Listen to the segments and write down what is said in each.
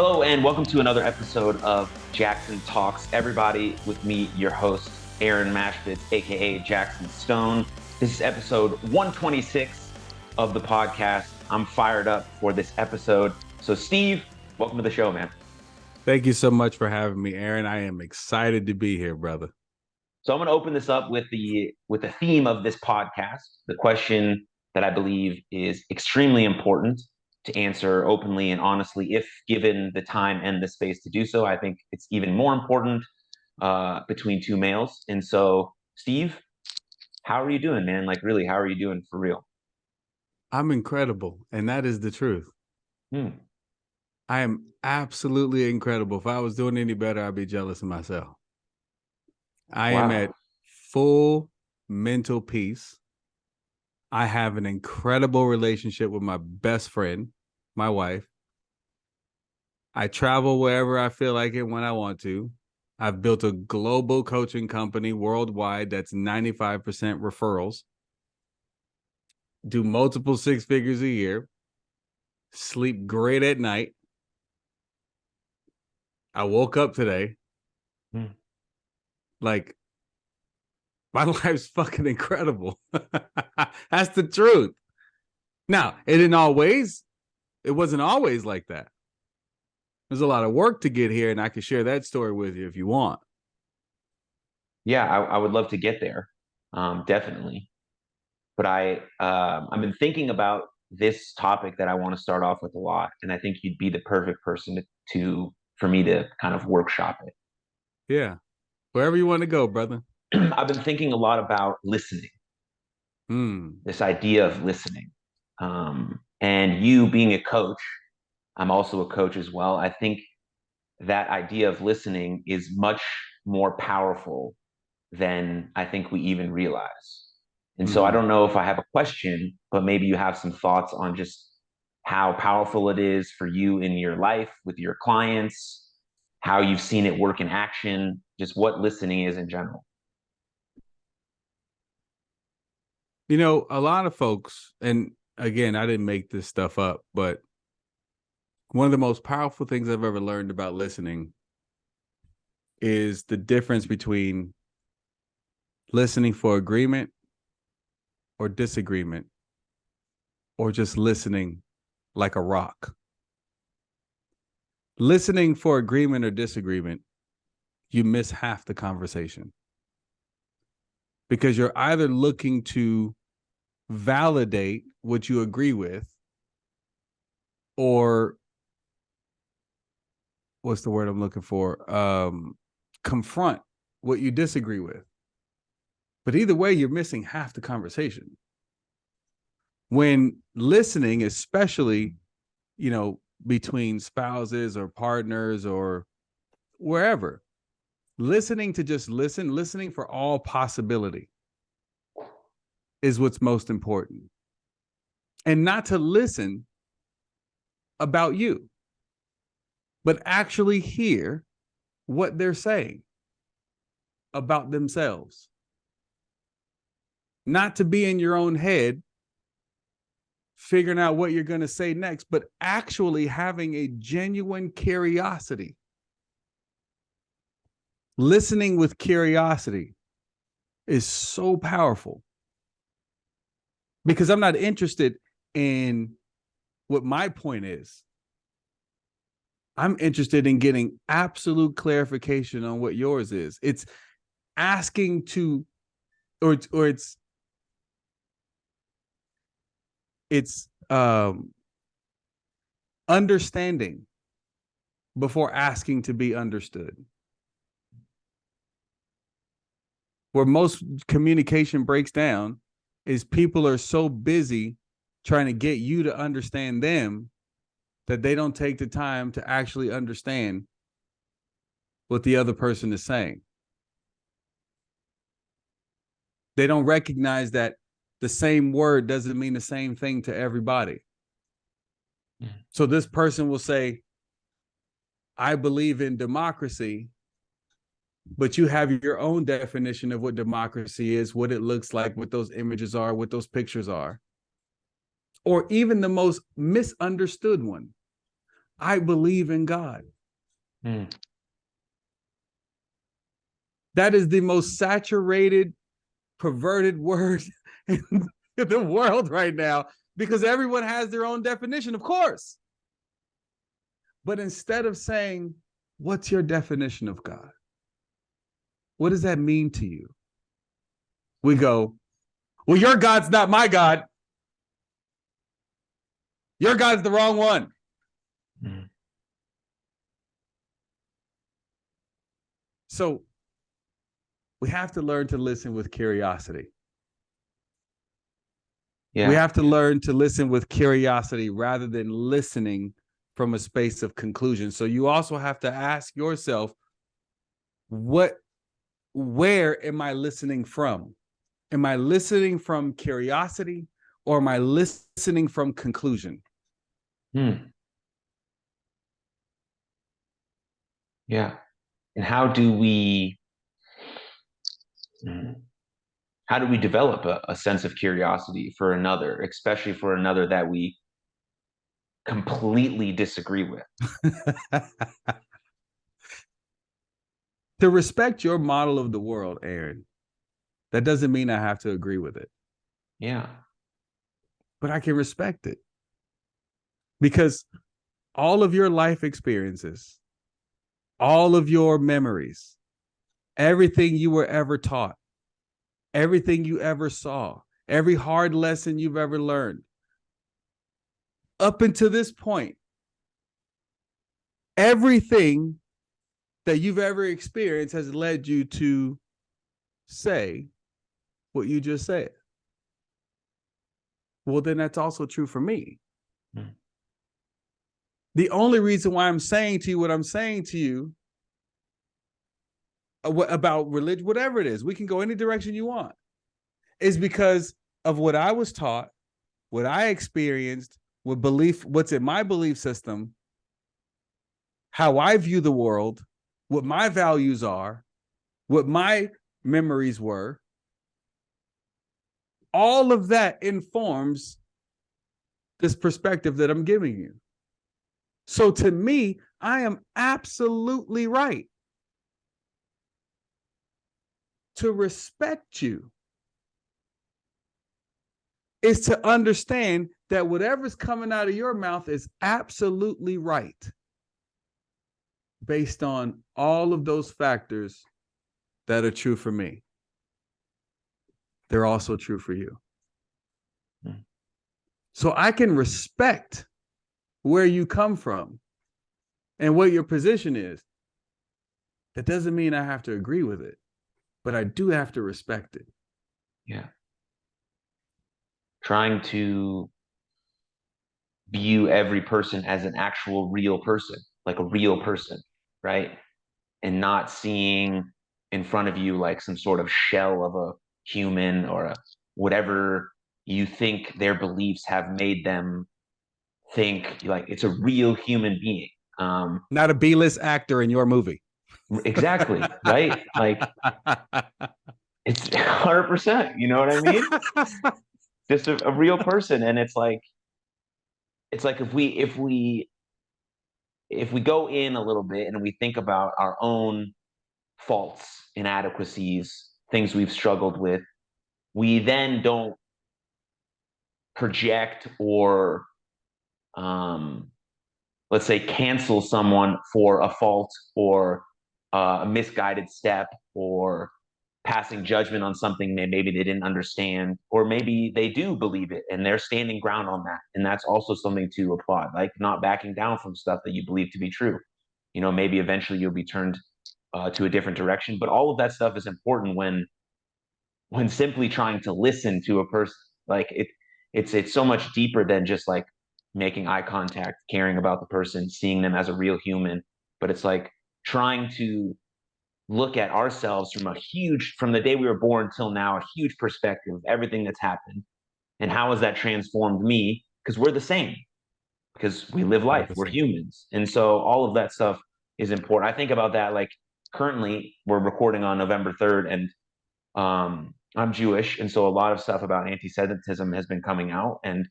Hello, and welcome to another episode of Jaxon Talks Everybody with me, your host, Aaron Mashfitz, aka Jackson Stone. This is episode 126 of the podcast. I'm fired up for this episode. So, Steve, welcome to the show, man. Thank you so much for having me, Aaron. I am excited to be here, brother. So, I'm going to open this up with the theme of this podcast, the question that I believe is extremely important to answer openly and honestly, if given the time and the space to do so. I think it's even more important between two males. And so, Steve, how are you doing, man? Like, really, how are you doing for real? I'm incredible, and that is the truth. I am absolutely incredible. If I was doing any better, I'd be jealous of myself. I am at full mental peace. I have an incredible relationship with my best friend, my wife. I travel wherever I feel like it when I want to. I've built a global coaching company worldwide that's 95% referrals. Do multiple six figures a year. Sleep great at night. I woke up today. Like, my life's fucking incredible. That's the truth. Now, it wasn't always like that. There's a lot of work to get here, and I can share that story with you if you want. Yeah, I would love to get there, definitely. But I've been thinking about this topic that I want to start off with a lot, and I think you'd be the perfect person for me to kind of workshop it. Yeah, wherever you want to go, brother. I've been thinking a lot about listening. This idea of listening, and you being a coach, I'm also a coach as well. I think that idea of listening is much more powerful than I think we even realize. And so I don't know if I have a question, but maybe you have some thoughts on just how powerful it is for you in your life with your clients, how you've seen it work in action, just what listening is in general. You know, a lot of folks, and again, I didn't make this stuff up, but one of the most powerful things I've ever learned about listening is the difference between listening for agreement or disagreement, or just listening like a rock. Listening for agreement or disagreement, you miss half the conversation. Because you're either looking to validate what you agree with, or what's the word I'm looking for? Confront what you disagree with. But either way, you're missing half the conversation. When listening, especially, between spouses or partners or wherever, listening to just listening for all possibility is what's most important. And not to listen about you, but actually hear what they're saying about themselves. Not to be in your own head, figuring out what you're going to say next, but actually having a genuine curiosity. Listening with curiosity is so powerful, because I'm not interested in what my point is. I'm interested in getting absolute clarification on what yours is. It's asking to, or it's understanding before asking to be understood. Where most communication breaks down is people are so busy trying to get you to understand them that they don't take the time to actually understand what the other person is saying. They don't recognize that the same word doesn't mean the same thing to everybody. So this person will say, I believe in democracy, but you have your own definition of what democracy is, what it looks like, what those images are, what those pictures are. Or even the most misunderstood one. I believe in God. Mm. That is the most saturated, perverted word in the world right now, because everyone has their own definition, of course. But instead of saying, what's your definition of God? What does that mean to you? We go, well, your God's not my God. Your God's the wrong one. Mm. So we have to learn to listen with curiosity. Yeah. We have to learn to listen with curiosity rather than listening from a space of conclusion. So you also have to ask yourself, where am I listening from? Am I listening from curiosity, or am I listening from conclusion? Mm. Yeah. And mm, how do we develop a sense of curiosity for another, especially for another that we completely disagree with? To respect your model of the world, Aaron, that doesn't mean I have to agree with it. Yeah. But I can respect it, because all of your life experiences, all of your memories, everything you were ever taught, everything you ever saw, every hard lesson you've ever learned, up until this point, everything that you've ever experienced has led you to say what you just said. Well, then that's also true for me. Mm. The only reason why I'm saying to you what I'm saying to you about religion, whatever it is, we can go any direction you want, is because of what I was taught, what I experienced, what's in my belief system, how I view the world, what my values are, what my memories were. All of that informs this perspective that I'm giving you. So to me, I am absolutely right to respect you is to understand that whatever's coming out of your mouth is absolutely right based on all of those factors that are true for me. They're also true for you. Mm. So I can respect where you come from and what your position is. That doesn't mean I have to agree with it, but I do have to respect it. Yeah. Trying to view every person as an actual real person, like a real person, right? And not seeing in front of you like some sort of shell of a human or whatever you think their beliefs have made them think, like it's a real human being. Not a B-list actor in your movie. Exactly, right? Like it's 100%, you know what I mean? Just a real person. And it's like if we go in a little bit and we think about our own faults, inadequacies, things we've struggled with, we then don't project or um, let's say cancel someone for a fault or a misguided step or passing judgment on something that maybe they didn't understand, or maybe they do believe it and they're standing ground on that. And that's also something to applaud, like not backing down from stuff that you believe to be true. Maybe eventually you'll be turned to a different direction, but all of that stuff is important when simply trying to listen to a person. Like it's so much deeper than just like making eye contact, caring about the person, seeing them as a real human. But it's like trying to look at ourselves from the day we were born till now, a huge perspective of everything that's happened. And how has that transformed me? Because we're the same, because we live life, we're 100%. humans. And so all of that stuff is important. I think about that, like currently we're recording on November 3rd, and I'm Jewish, and so a lot of stuff about anti-Semitism has been coming out, and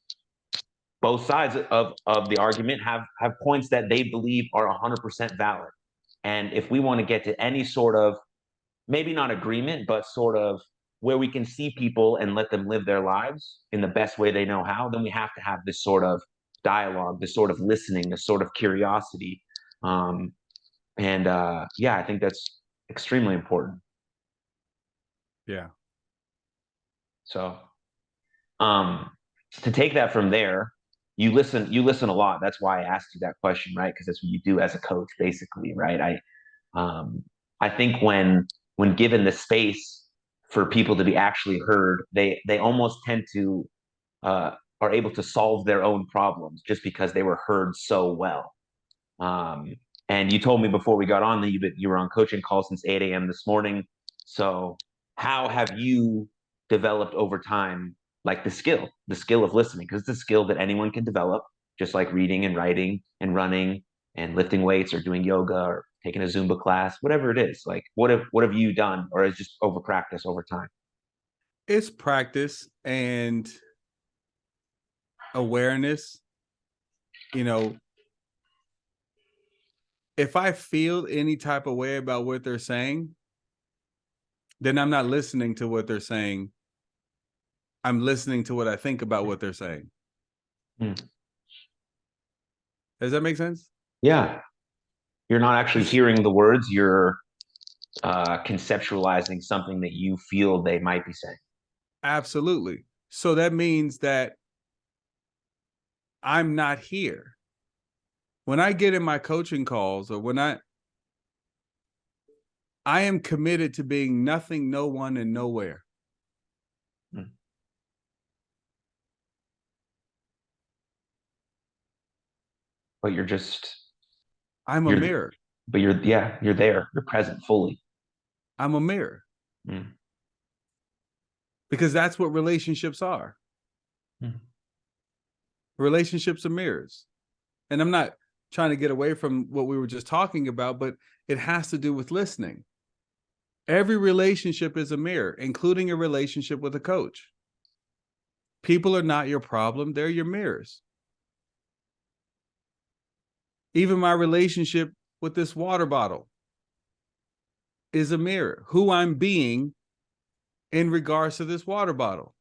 both sides of the argument have points that they believe are 100% valid. And if we want to get to any sort of, maybe not agreement, but sort of where we can see people and let them live their lives in the best way they know how, then we have to have this sort of dialogue, this sort of listening, this sort of curiosity. Yeah, I think that's extremely important. Yeah. So to take that from there, you listen a lot. That's why I asked you that question, right? Because that's what you do as a coach, basically, right? I think when given the space for people to be actually heard, they almost tend to are able to solve their own problems just because they were heard so well. Um, and you told me before we got on that you were on coaching calls since 8 a.m. this morning. So how have you developed over time, like the skill of listening? Because it's a skill that anyone can develop, just like reading and writing and running and lifting weights or doing yoga or taking a Zumba class, whatever it is. Like what have you done, or is just over practice over time? It's practice and awareness. You know, if I feel any type of way about what they're saying, then I'm not listening to what they're saying. I'm listening to what I think about what they're saying. Hmm. Does that make sense? Yeah. You're not actually hearing the words, you're conceptualizing something that you feel they might be saying. Absolutely. So that means that I'm not here. When I get in my coaching calls or when I am committed to being nothing, no one, and nowhere. Hmm. But I'm a you're mirror. but you're there. You're present fully. I'm a mirror. Hmm. Because that's what relationships are. Hmm. Relationships are mirrors. And I'm not trying to get away from what we were just talking about, but it has to do with listening. Every relationship is a mirror, including a relationship with a coach. People are not your problem, they're your mirrors. Even my relationship with this water bottle is a mirror, who I'm being in regards to this water bottle.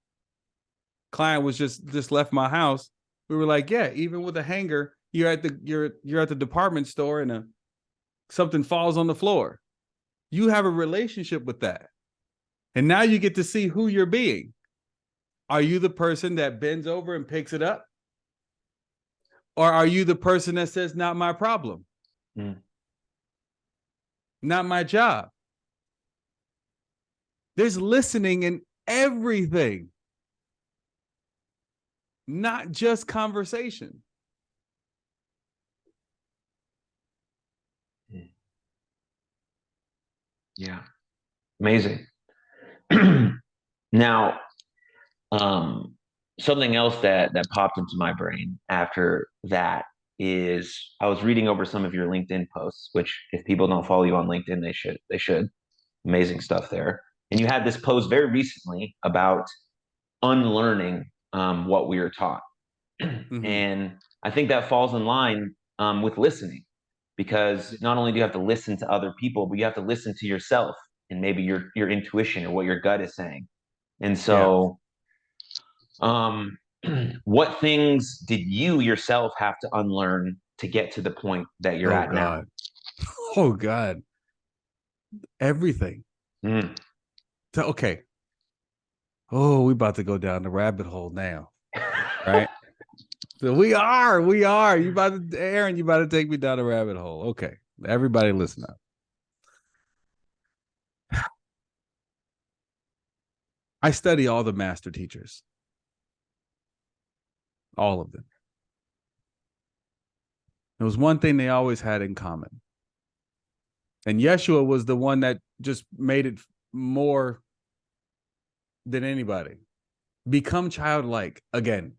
Client was just left my house. We were like, yeah, even with a hanger, you're at the department store and something falls on the floor. You have a relationship with that. And now you get to see who you're being. Are you the person that bends over and picks it up? Or are you the person that says, not my problem? Hmm. Not my job? There's listening in everything, not just conversation. Yeah. Amazing. Now, um, something else that popped into my brain after that is I was reading over some of your LinkedIn posts, which if people don't follow you on LinkedIn, they should. They should. Amazing stuff there. And you had this post very recently about unlearning what we were taught. Mm-hmm. And I think that falls in line with listening, because not only do you have to listen to other people, but you have to listen to yourself and maybe your intuition or what your gut is saying. And Yeah. so, um, what things did you yourself have to unlearn to get to the point that you're Oh at now? God. Oh God. Everything. Mm. So, okay. Oh, we about to go down the rabbit hole now. Right? So we are. You about to, Aaron, you about to take me down the rabbit hole. Okay. Everybody listen up. I study all the master teachers. All of them. There was one thing they always had in common. And Yeshua was the one that just made it more than anybody. Become childlike again.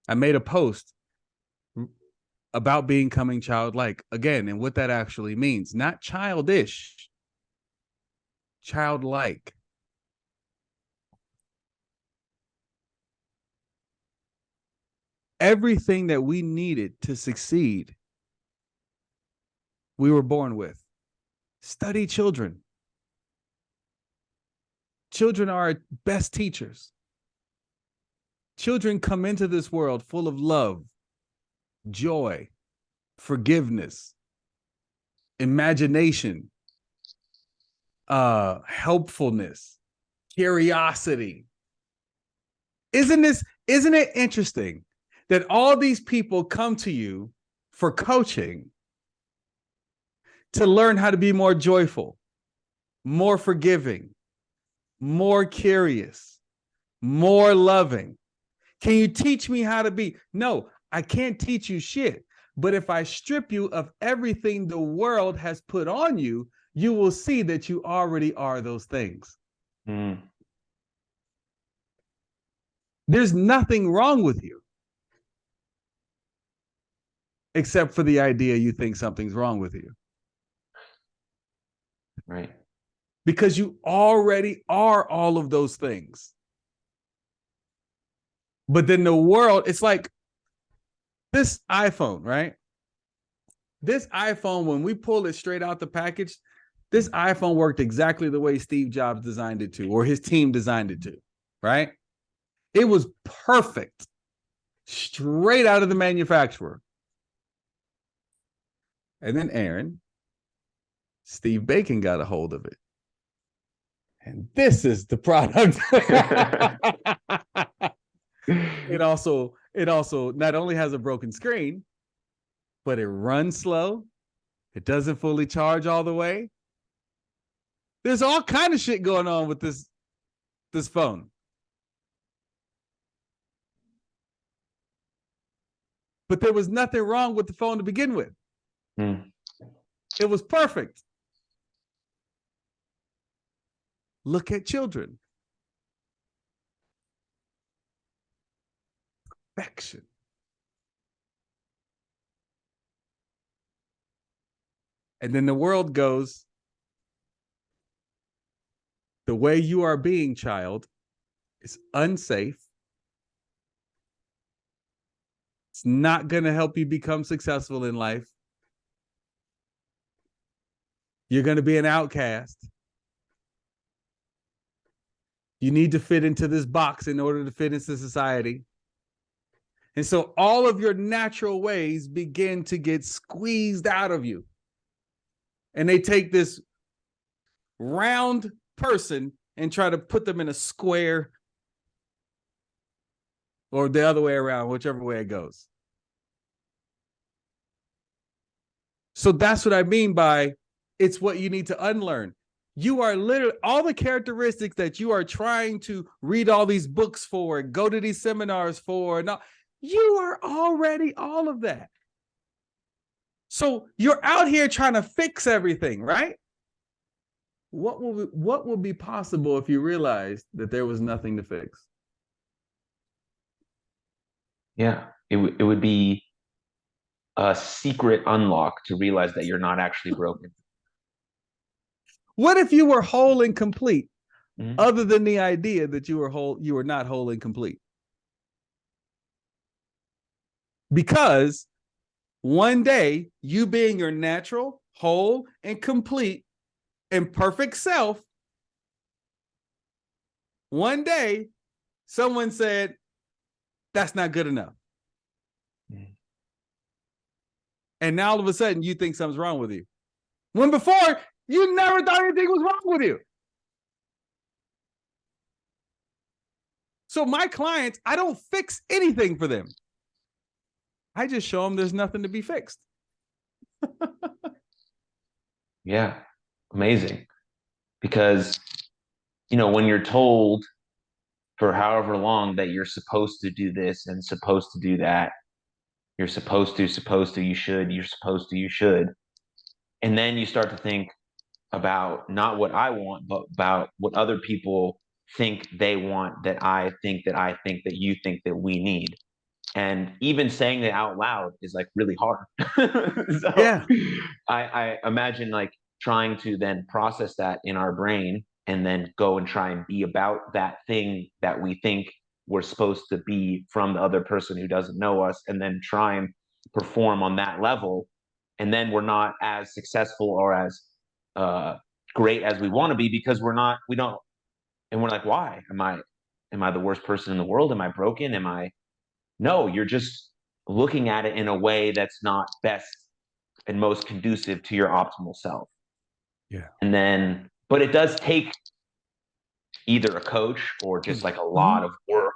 I made a post about becoming childlike again and what that actually means. Not childish, childlike. everything that we needed to succeed, we were born with. Study children. Children are our best teachers. Children come into this world full of love, joy, forgiveness, imagination, helpfulness, curiosity. Isn't it interesting that all these people come to you for coaching to learn how to be more joyful, more forgiving, more curious, more loving? Can you teach me how to be? No, I can't teach you shit. But if I strip you of everything the world has put on you, you will see that you already are those things. Mm. There's nothing wrong with you, except for the idea you think something's wrong with you. Right. Because you already are all of those things. But then the world, it's like this iPhone, right? This iPhone, when we pull it straight out the package, this iPhone worked exactly the way Steve Jobs designed it to, or his team designed it to, right? It was perfect, straight out of the manufacturer. And then Aaron, Steve Bacon got a hold of it. And this is the product. It also not only has a broken screen, but it runs slow. It doesn't fully charge all the way. There's all kind of shit going on with this phone. But there was nothing wrong with the phone to begin with. It was perfect. Look at children. Perfection. And then the world goes, the way you are being, child, is unsafe. It's not going to help you become successful in life. You're going to be an outcast. You need to fit into this box in order to fit into society. And so all of your natural ways begin to get squeezed out of you. And they take this round person and try to put them in a square, or the other way around, whichever way it goes. So that's what I mean by it's what you need to unlearn. You are literally all the characteristics that you are trying to read all these books for, go to these seminars for. No, you are already all of that. So you're out here trying to fix everything, right? What will be possible if you realized that there was nothing to fix? Yeah, it would be a secret unlock to realize that you're not actually broken. What if you were whole and complete, other than the idea that you were not whole and complete? Because one day, you being your natural, whole, and complete and perfect self, one day, someone said, that's not good enough. And now all of a sudden, you think something's wrong with you. When before, you never thought anything was wrong with you. So my clients, I don't fix anything for them. I just show them there's nothing to be fixed. Yeah, amazing. Because, when you're told for however long that you're supposed to do this and supposed to do that, you're supposed to, you should, you're supposed to, you should. And then you start to think about not what I want, but about what other people think they want, that I think that you think that we need. And even saying it out loud is like really hard. So yeah. I imagine like trying to then process that in our brain and then go and try and be about that thing that we think we're supposed to be from the other person who doesn't know us, and then try and perform on that level, and then we're not as successful or as great as we want to be because we don't, and we're like, why am I the worst person in the world? Am I broken? No, you're just looking at it in a way that's not best and most conducive to your optimal self. Yeah. And then, but it does take either a coach or just like a lot of work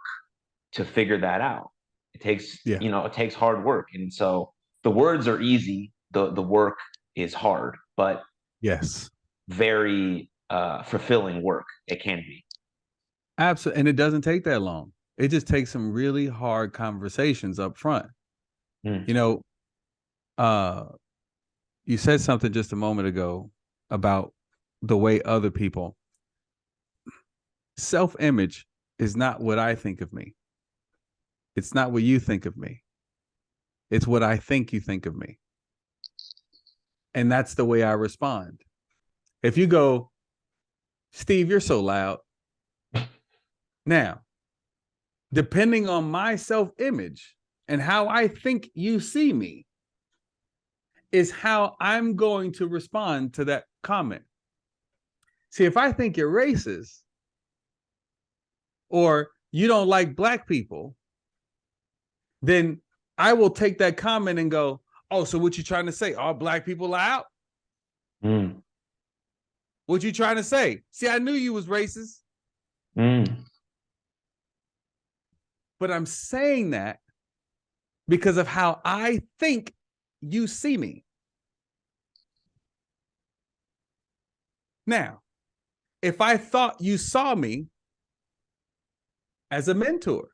to figure that out. It takes, it takes hard work. And so the words are easy. The work is hard, but yes, very fulfilling work. It can be. Absolutely. And it doesn't take that long. It just takes some really hard conversations up front. You said something just a moment ago about the way other people, self-image is not what I think of me. It's not what you think of me. It's what I think you think of me. And that's the way I respond. If you go, Steve, you're so loud. Now, depending on my self-image and how I think you see me is how I'm going to respond to that comment. See, if I think you're racist or you don't like Black people, then I will take that comment and go, oh, so what you trying to say? All Black people are out? What you trying to say? See, I knew you was racist. But I'm saying that because of how I think you see me. Now, if I thought you saw me as a mentor,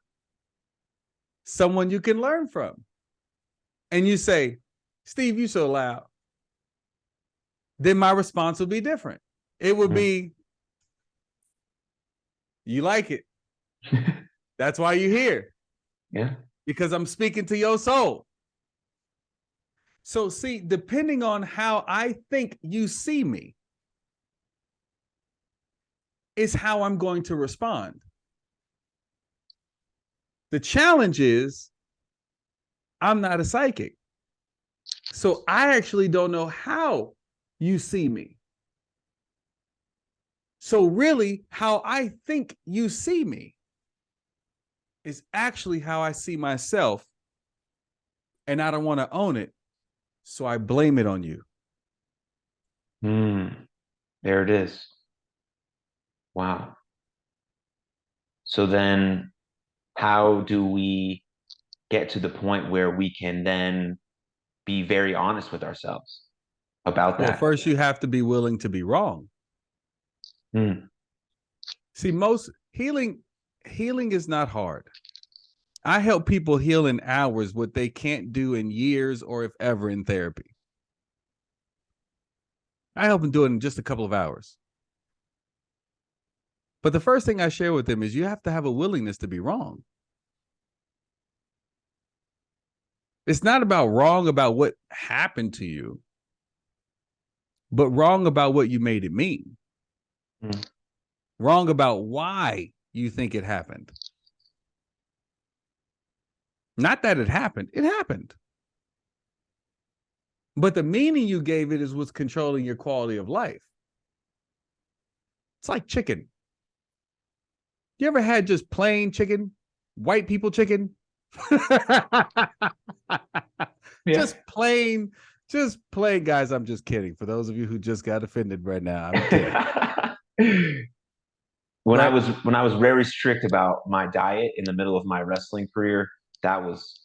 someone you can learn from, and you say, Steve, you so loud, then my response would be different. It would be, you like it. That's why you're here. Yeah. Because I'm speaking to your soul. So see, depending on how I think you see me is how I'm going to respond. The challenge is I'm not a psychic. So I actually don't know how you see me. So really, how I think you see me is actually how I see myself, and I don't want to own it, so I blame it on you. There it is. Wow. So then how do we get to the point where we can then be very honest with ourselves about that? Well, first you have to be willing to be wrong. See, most healing is not hard. I help people heal in hours what they can't do in years or if ever in therapy. I help them do it in just a couple of hours. But the first thing I share with them is you have to have a willingness to be wrong. It's not about wrong about what happened to you, but wrong about what you made it mean. Wrong about why you think it happened. Not that it happened. It happened. But the meaning you gave it is what's controlling your quality of life. It's like chicken. You ever had just plain chicken? White people chicken? Just plain, guys. I'm just kidding. For those of you who just got offended right now, I'm kidding. When I was very strict about my diet in the middle of my wrestling career, that was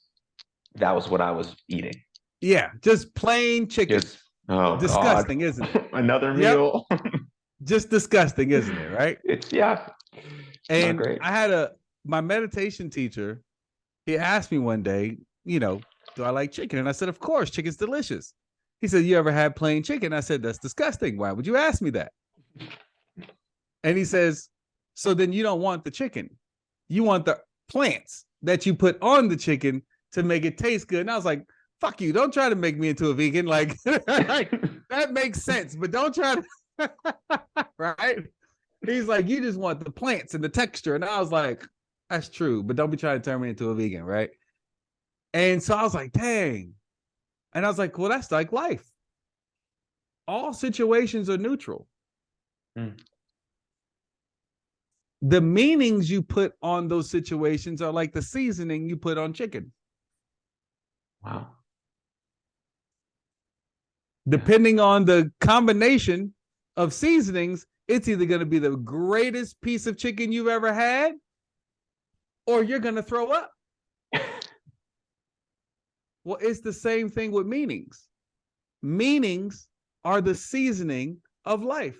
what I was eating. Yeah, just plain chicken. Disgusting, God. Isn't it? Another meal. Just disgusting, isn't it? Right? It's And great. I had my meditation teacher. He asked me one day, do I like chicken? And I said, of course, chicken's delicious. He said, you ever had plain chicken? I said, that's disgusting. Why would you ask me that? And he says, so then you don't want the chicken. You want the plants that you put on the chicken to make it taste good. And I was like, fuck you. Don't try to make me into a vegan. Like, that makes sense, but don't try to, right? He's like, you just want the plants and the texture. And I was like, That's true, but don't be trying to turn me into a vegan, right? And so I was like, dang. And I was like, well, that's like life. All situations are neutral. Mm. The meanings you put on those situations are like the seasoning you put on chicken. Wow. Depending on the combination of seasonings, it's either going to be the greatest piece of chicken you've ever had, or you're going to throw up. Well, it's the same thing with meanings. Meanings are the seasoning of life.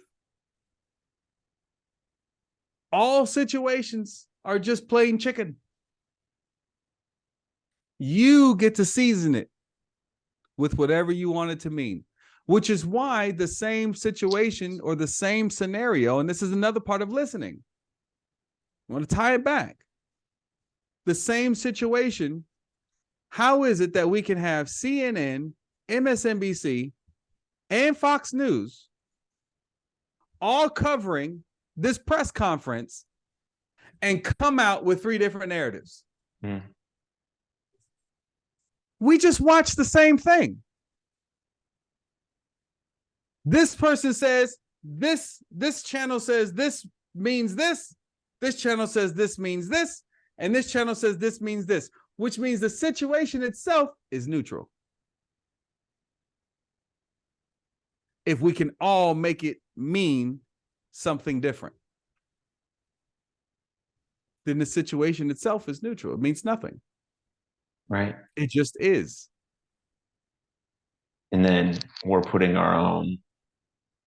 All situations are just plain chicken. You get to season it with whatever you want it to mean, which is why the same situation or the same scenario, and this is another part of listening, I want to tie it back. The same situation, how is it that we can have CNN, MSNBC, and Fox News all covering this press conference and come out with 3 different narratives? Mm. We just watched the same thing. This person says this channel says this means this channel says this means this, and this channel says this means this, which means the situation itself is neutral. If we can all make it mean something different, then the situation itself is neutral. It means nothing. Right. It just is. And then we're putting our own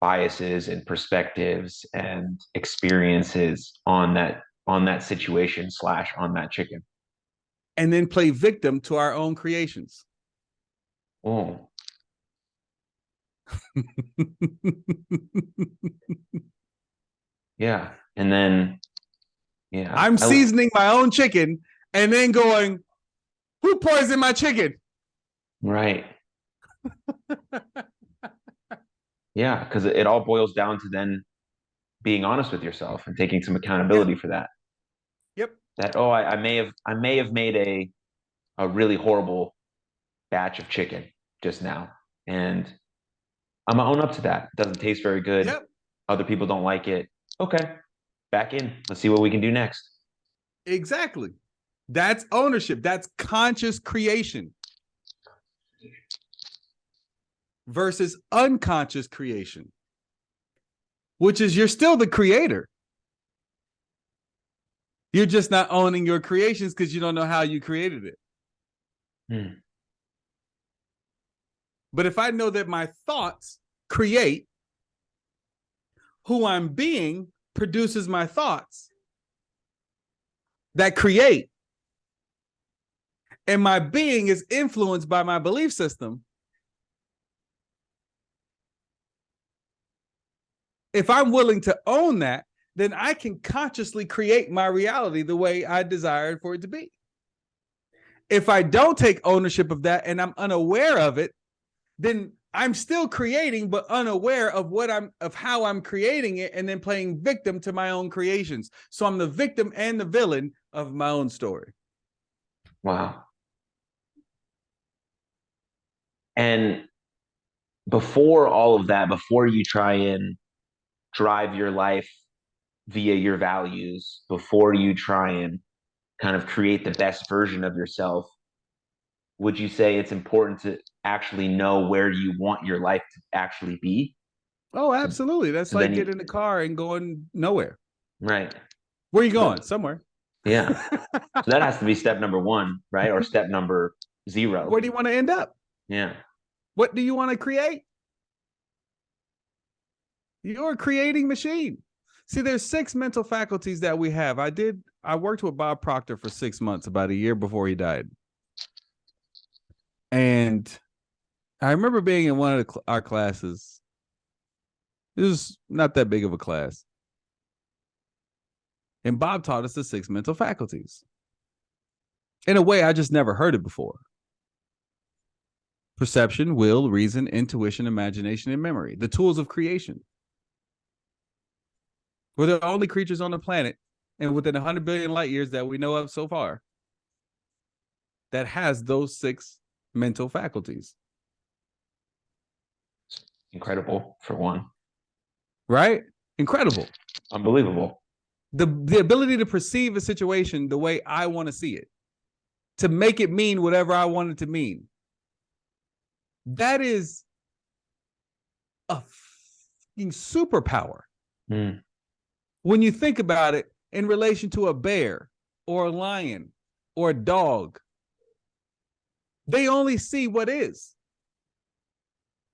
biases and perspectives and experiences on that situation / on that chicken. And then play victim to our own creations. Oh. Yeah. And then, yeah. I'm seasoning my own chicken and then going, who poisoned my chicken? Right. Yeah, because it all boils down to then being honest with yourself and taking some accountability for that. Yep. That, oh, I may have made a really horrible batch of chicken just now, and I'm gonna own up to that. It doesn't taste very good. Yep. Other people don't like it. Okay, back in. Let's see what we can do next. Exactly. That's ownership. That's conscious creation versus unconscious creation, which is you're still the creator. You're just not owning your creations because you don't know how you created it. Hmm. But if I know that my thoughts create, who I'm being produces my thoughts that create, and my being is influenced by my belief system, if I'm willing to own that, then I can consciously create my reality the way I desired for it to be. If I don't take ownership of that and I'm unaware of it, then I'm still creating, but unaware of how I'm creating it, and then playing victim to my own creations. So I'm the victim and the villain of my own story. Wow. And before all of that, before you try and drive your life via your values, before you try and kind of create the best version of yourself, would you say it's important to actually know where you want your life to actually be? Oh, absolutely. That's So like then getting in the car and going nowhere. right. Where are you going? Somewhere. Yeah. So that has to be step number 1, right? Or step number 0. Where do you want to end up? Yeah. What do you want to create? You're a creating machine. See, there's 6 mental faculties that we have. I worked with Bob Proctor for 6 months, about a year before he died. And I remember being in one of our classes. It was not that big of a class. And Bob taught us the 6 mental faculties. In a way, I just never heard it before. Perception, will, reason, intuition, imagination, and memory. The tools of creation. We're the only creatures on the planet and within 100 billion light years that we know of so far, that has those 6 mental faculties. Incredible, for one. Right? Incredible. Unbelievable. The ability to perceive a situation the way I want to see it, to make it mean whatever I want it to mean. That is a fucking superpower. Mm. When you think about it in relation to a bear or a lion or a dog, they only see what is.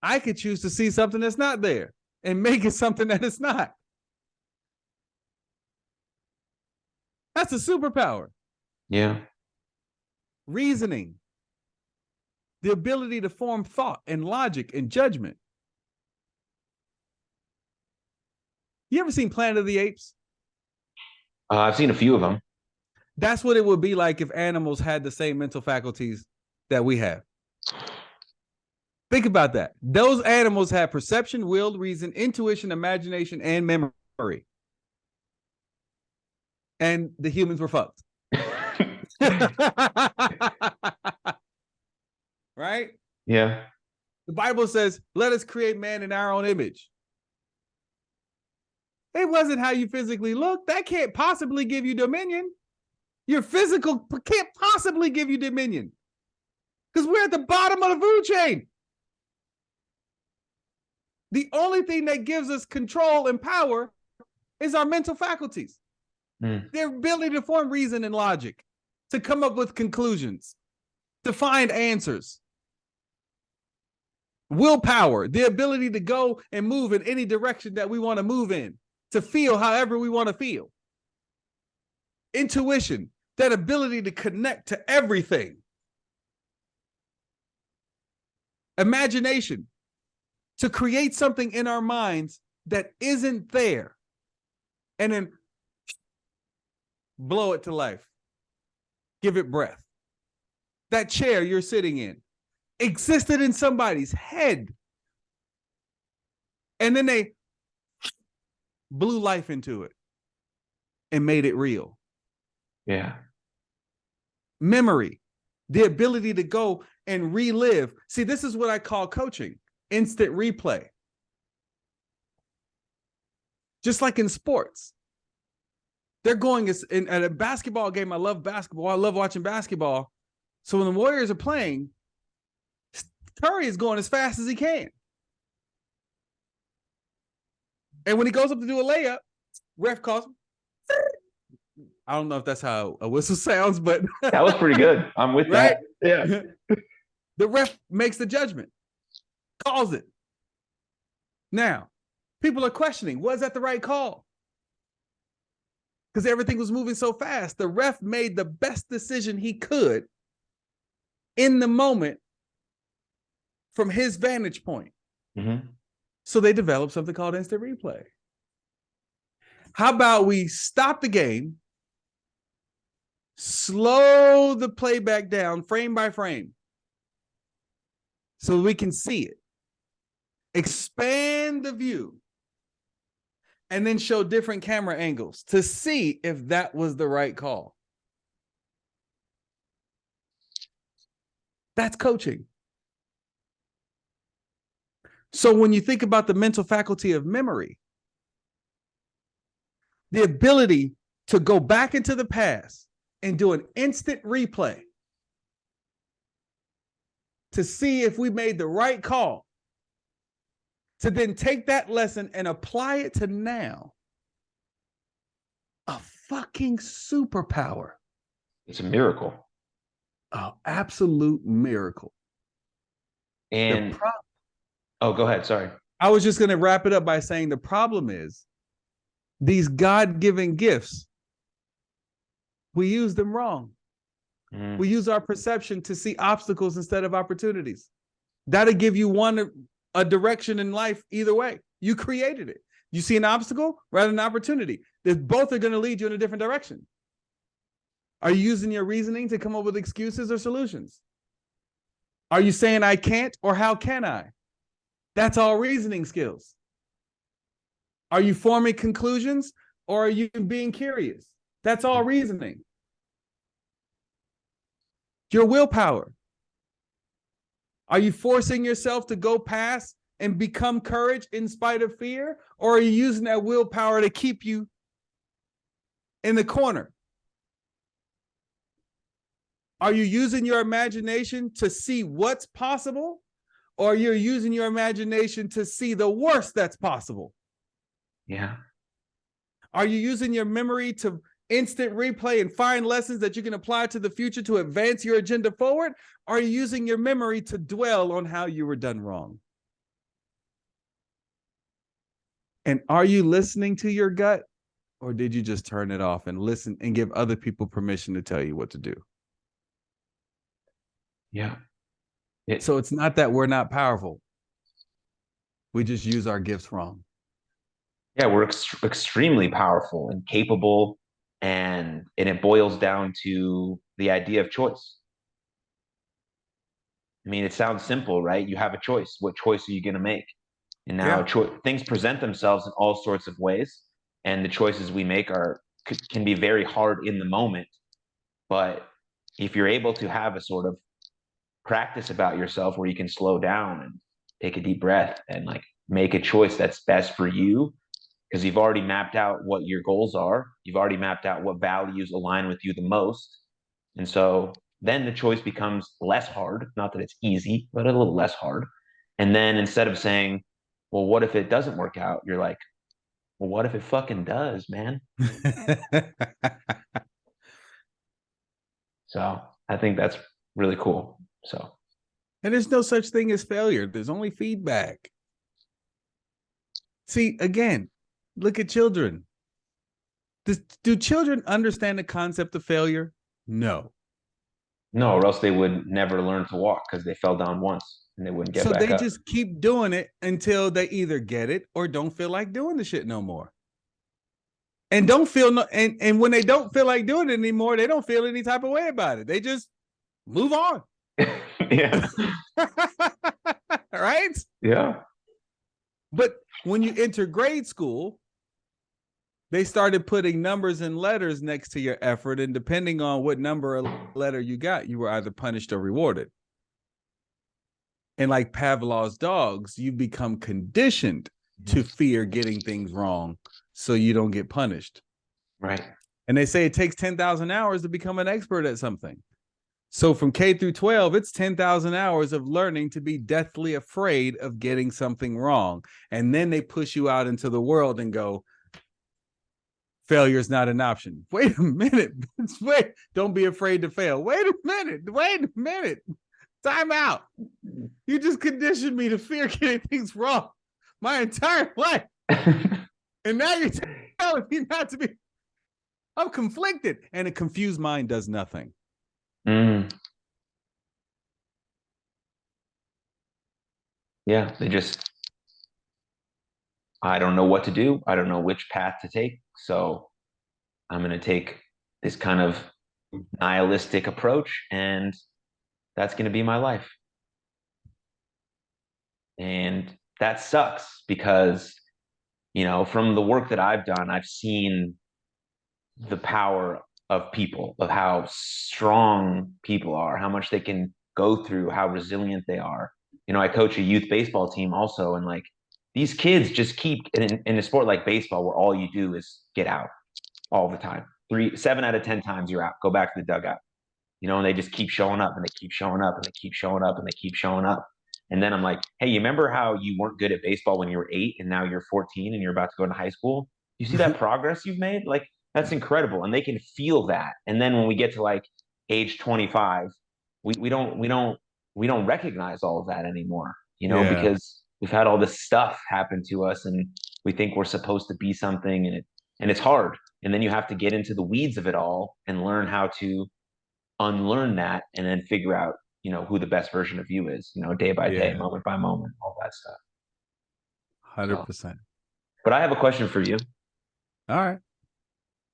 I could choose to see something that's not there and make it something that it's not. That's a superpower. Yeah. Reasoning, the ability to form thought and logic and judgment. You ever seen Planet of the Apes? I've seen a few of them. That's what it would be like if animals had the same mental faculties that we have. Think about that. Those animals have perception, will, reason, intuition, imagination, and memory. And the humans were fucked. Right? Yeah. The Bible says, let us create man in our own image. It wasn't how you physically look. That can't possibly give you dominion. Your physical can't possibly give you dominion. Because we're at the bottom of the food chain. The only thing that gives us control and power is our mental faculties. Their ability to form reason and logic, to come up with conclusions, to find answers. Willpower, the ability to go and move in any direction that we want to move in, to feel however we want to feel. Intuition, that ability to connect to everything. Imagination, to create something in our minds that isn't there and then blow it to life. Give it breath. That chair you're sitting in existed in somebody's head. And then they blew life into it and made it real. Yeah. Memory, the ability to go and relive. See, this is what I call coaching, instant replay. Just like in sports. They're going at a basketball game. I love basketball. I love watching basketball. So when the Warriors are playing, Curry is going as fast as he can. And when he goes up to do a layup, ref calls him. I don't know if that's how a whistle sounds, but that was pretty good. I'm with right? that. Yeah. The ref makes the judgment, calls it. Now, people are questioning, was that the right call? Because everything was moving so fast. The ref made the best decision he could in the moment from his vantage point. Mm-hmm. So they developed something called instant replay. How about we stop the game, slow the playback down frame by frame so we can see it, expand the view, and then show different camera angles to see if that was the right call. That's coaching. So when you think about the mental faculty of memory, the ability to go back into the past and do an instant replay to see if we made the right call, to then take that lesson and apply it to now. A fucking superpower. It's a miracle. An absolute miracle. And oh, go ahead. Sorry. I was just going to wrap it up by saying the problem is these God-given gifts, we use them wrong. We use our perception to see obstacles instead of opportunities. That'll give you a direction in life either way. You created it. You see an obstacle rather than an opportunity. Both are going to lead you in a different direction. Are you using your reasoning to come up with excuses or solutions? Are you saying I can't or how can I? That's all reasoning skills. Are you forming conclusions or are you being curious? That's all reasoning. Your willpower. Are you forcing yourself to go past and become courage in spite of fear? Or are you using that willpower to keep you in the corner? Are you using your imagination to see what's possible? Or you're using your imagination to see the worst that's possible? Yeah. Are you using your memory to instant replay and find lessons that you can apply to the future to advance your agenda forward? Or are you using your memory to dwell on how you were done wrong? And are you listening to your gut, or did you just turn it off and listen and give other people permission to tell you what to do? Yeah. So it's not that we're not powerful. We just use our gifts wrong. Yeah, we're extremely powerful and capable, and it boils down to the idea of choice. I mean, it sounds simple, right? You have a choice. What choice are you going to make? And now things present themselves in all sorts of ways, and the choices we make can be very hard in the moment. But if you're able to have a sort of practice about yourself where you can slow down and take a deep breath and like make a choice that's best for you, because you've already mapped out what your goals are, you've already mapped out what values align with you the most, and so then the choice becomes less hard. Not that it's easy, but a little less hard. And then instead of saying, well, what if it doesn't work out? You're like, well, what if it fucking does, man? So I think that's really cool. So, and there's no such thing as failure. There's only feedback. See, again, look at children. Do children understand the concept of failure? No. No, or else they would never learn to walk because they fell down once and they wouldn't get back up. So they just keep doing it until they either get it or don't feel like doing the shit no more. And don't feel no, and when they don't feel like doing it anymore, they don't feel any type of way about it. They just move on. Yeah. Right? Yeah. But when you enter grade school, they started putting numbers and letters next to your effort, and depending on what number or letter you got, you were either punished or rewarded. And like Pavlov's dogs, you become conditioned to fear getting things wrong so you don't get punished. Right. And they say it takes 10,000 hours to become an expert at something. So from K through 12, it's 10,000 hours of learning to be deathly afraid of getting something wrong. And then they push you out into the world and go, failure is not an option. Wait a minute. Wait, don't be afraid to fail. Wait a minute. Time out. You just conditioned me to fear getting things wrong my entire life. And now you're telling me not to be. I'm conflicted. And a confused mind does nothing. Yeah, I don't know what to do. I don't know which path to take. So I'm going to take this kind of nihilistic approach, and that's going to be my life. And that sucks because, from the work that I've done, I've seen the power of people, of how strong people are, how much they can go through, how resilient they are. I coach a youth baseball team also, and like these kids just keep in a sport like baseball where all you do is get out all the time. 7 out of 10 times you're out. Go back to the dugout. And they just keep showing up and they keep showing up and they keep showing up and they keep showing up. And then I'm like, hey, you remember how you weren't good at baseball when you were 8 and now you're 14 and you're about to go into high school? You see that progress you've made? Like, that's incredible. And they can feel that. And then when we get to like age 25, we don't recognize all of that anymore, because we've had all this stuff happen to us and we think we're supposed to be something, and it's hard. And then you have to get into the weeds of it all and learn how to unlearn that and then figure out, who the best version of you is, day by day, moment by moment, all that stuff. 100%. But I have a question for you. All right.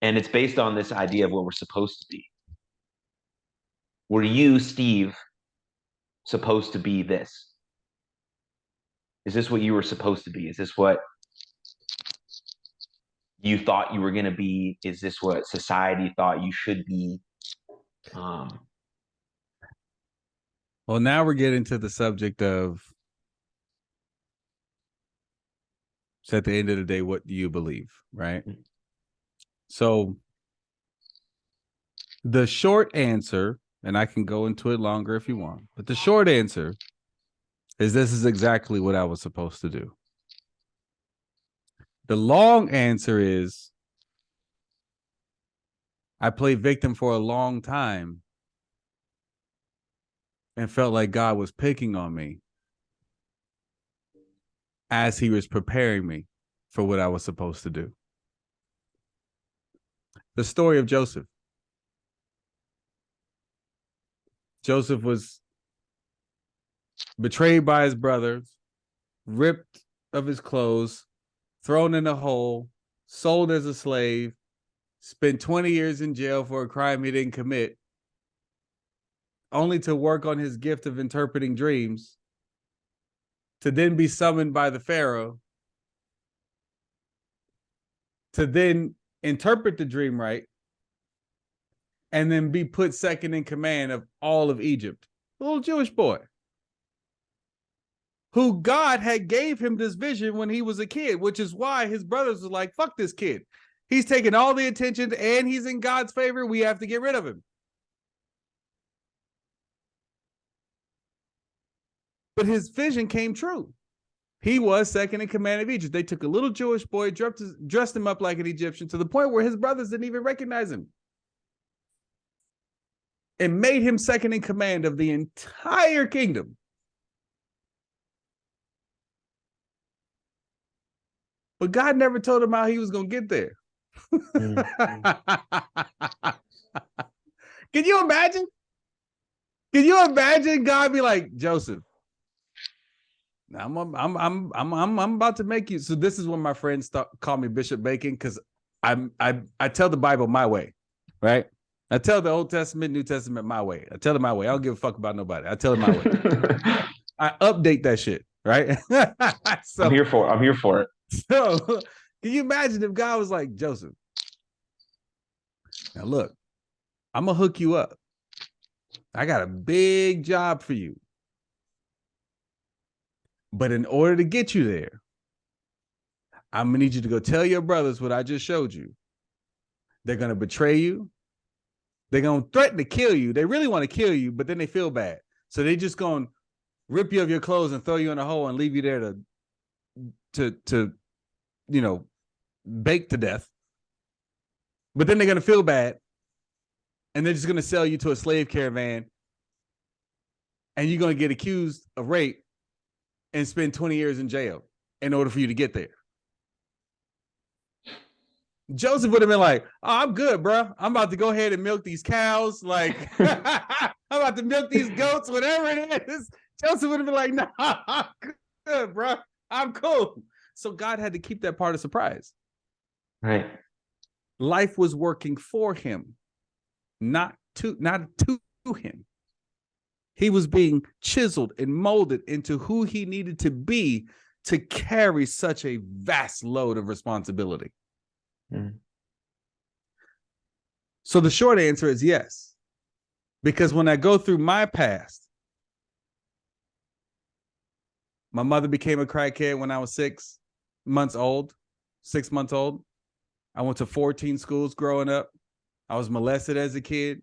And it's based on this idea of what we're supposed to be. Were you, Steve, supposed to be this? Is this what you were supposed to be? Is this what you thought you were going to be? Is this what society thought you should be? Well, now we're getting to the subject of, so at the end of the day, what do you believe, right? So the short answer, and I can go into it longer if you want, but the short answer is this is exactly what I was supposed to do. The long answer is I played victim for a long time and felt like God was picking on me as he was preparing me for what I was supposed to do. The story of Joseph. Joseph was betrayed by his brothers, ripped of his clothes, thrown in a hole, sold as a slave, spent 20 years in jail for a crime he didn't commit, only to work on his gift of interpreting dreams, to then be summoned by the Pharaoh, to then interpret the dream right, and then be put second in command of all of Egypt. A little Jewish boy who God had gave him this vision when he was a kid, which is why his brothers were like, fuck this kid. He's taking all the attention and he's in God's favor. We have to get rid of him. But his vision came true. He was second in command of Egypt. They took a little Jewish boy, dressed him up like an Egyptian to the point where his brothers didn't even recognize him, and made him second in command of the entire kingdom. But God never told him how he was going to get there. Can you imagine? Can you imagine God be like, Joseph, I'm about to make you. So this is when my friends call me Bishop Bacon, because I tell the Bible my way, right? I tell the Old Testament, New Testament my way. I tell it my way. I don't give a fuck about nobody. I tell it my way. I update that shit, right? So, I'm here for it. So can you imagine if God was like, Joseph, now look, I'm gonna hook you up. I got a big job for you. But in order to get you there, I'm gonna need you to go tell your brothers what I just showed you. They're gonna betray you. They're gonna threaten to kill you. They really want to kill you, but then they feel bad. So they just gonna rip you of your clothes and throw you in a hole and leave you there to bake to death. But then they're gonna feel bad, and they're just gonna sell you to a slave caravan, and you're gonna get accused of rape and spend 20 years in jail in order for you to get there. Joseph would have been like, oh, I'm good, bro. I'm about to go ahead and milk these cows. Like, I'm about to milk these goats, whatever it is. Joseph would have been like, no, I'm good, bro. I'm cool. So God had to keep that part a surprise. Right. Life was working for him, not to him. He was being chiseled and molded into who he needed to be to carry such a vast load of responsibility. Mm. So the short answer is yes. Because when I go through my past, my mother became a crackhead when I was 6 months old. I went to 14 schools growing up. I was molested as a kid,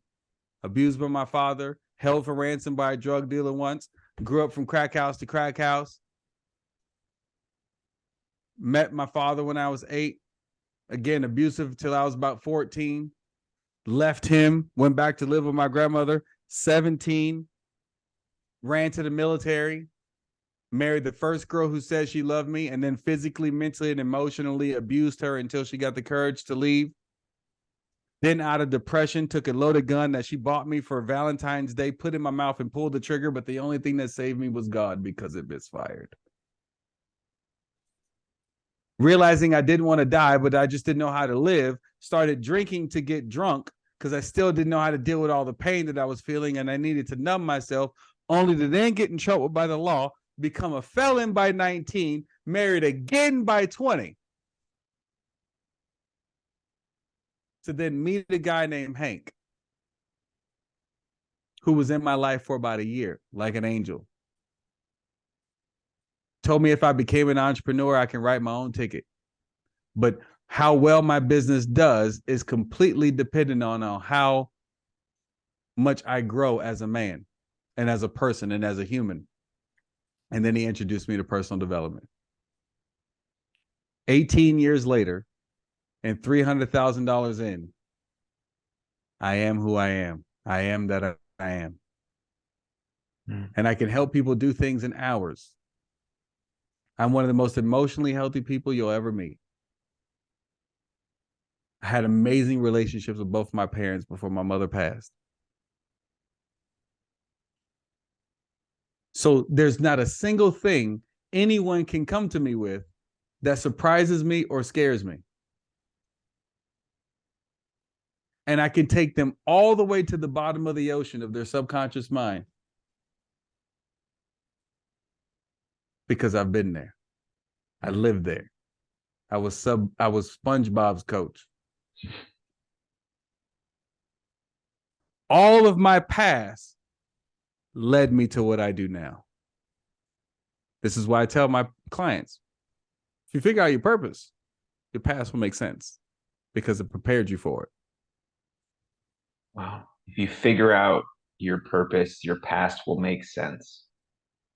abused by my father, held for ransom by a drug dealer once, grew up from crack house to crack house. Met my father when I was 8. Again, abusive till I was about 14. Left him, went back to live with my grandmother. 17, ran to the military, married the first girl who said she loved me, and then physically, mentally, and emotionally abused her until she got the courage to leave. Then out of depression, took a loaded gun that she bought me for Valentine's Day, put in my mouth and pulled the trigger, but the only thing that saved me was God, because it misfired. Realizing I didn't want to die, but I just didn't know how to live, started drinking to get drunk because I still didn't know how to deal with all the pain that I was feeling, and I needed to numb myself, only to then get in trouble by the law, become a felon by 19, married again by 20. to then meet a guy named Hank, who was in my life for about a year, like an angel. Told me if I became an entrepreneur, I can write my own ticket. But how well my business does is completely dependent on how much I grow as a man and as a person and as a human. And then he introduced me to personal development. 18 years later and $300,000 in, I am who I am. I am that I am. And I can help people do things in hours. I'm one of the most emotionally healthy people you'll ever meet. I had amazing relationships with both my parents before my mother passed. So there's not a single thing anyone can come to me with that surprises me or scares me. And I can take them all the way to the bottom of the ocean of their subconscious mind because I've been there. I lived there. I was SpongeBob's coach. All of my past led me to what I do now. This is why I tell my clients, if you figure out your purpose, your past will make sense because it prepared you for it. Wow. If you figure out your purpose, your past will make sense.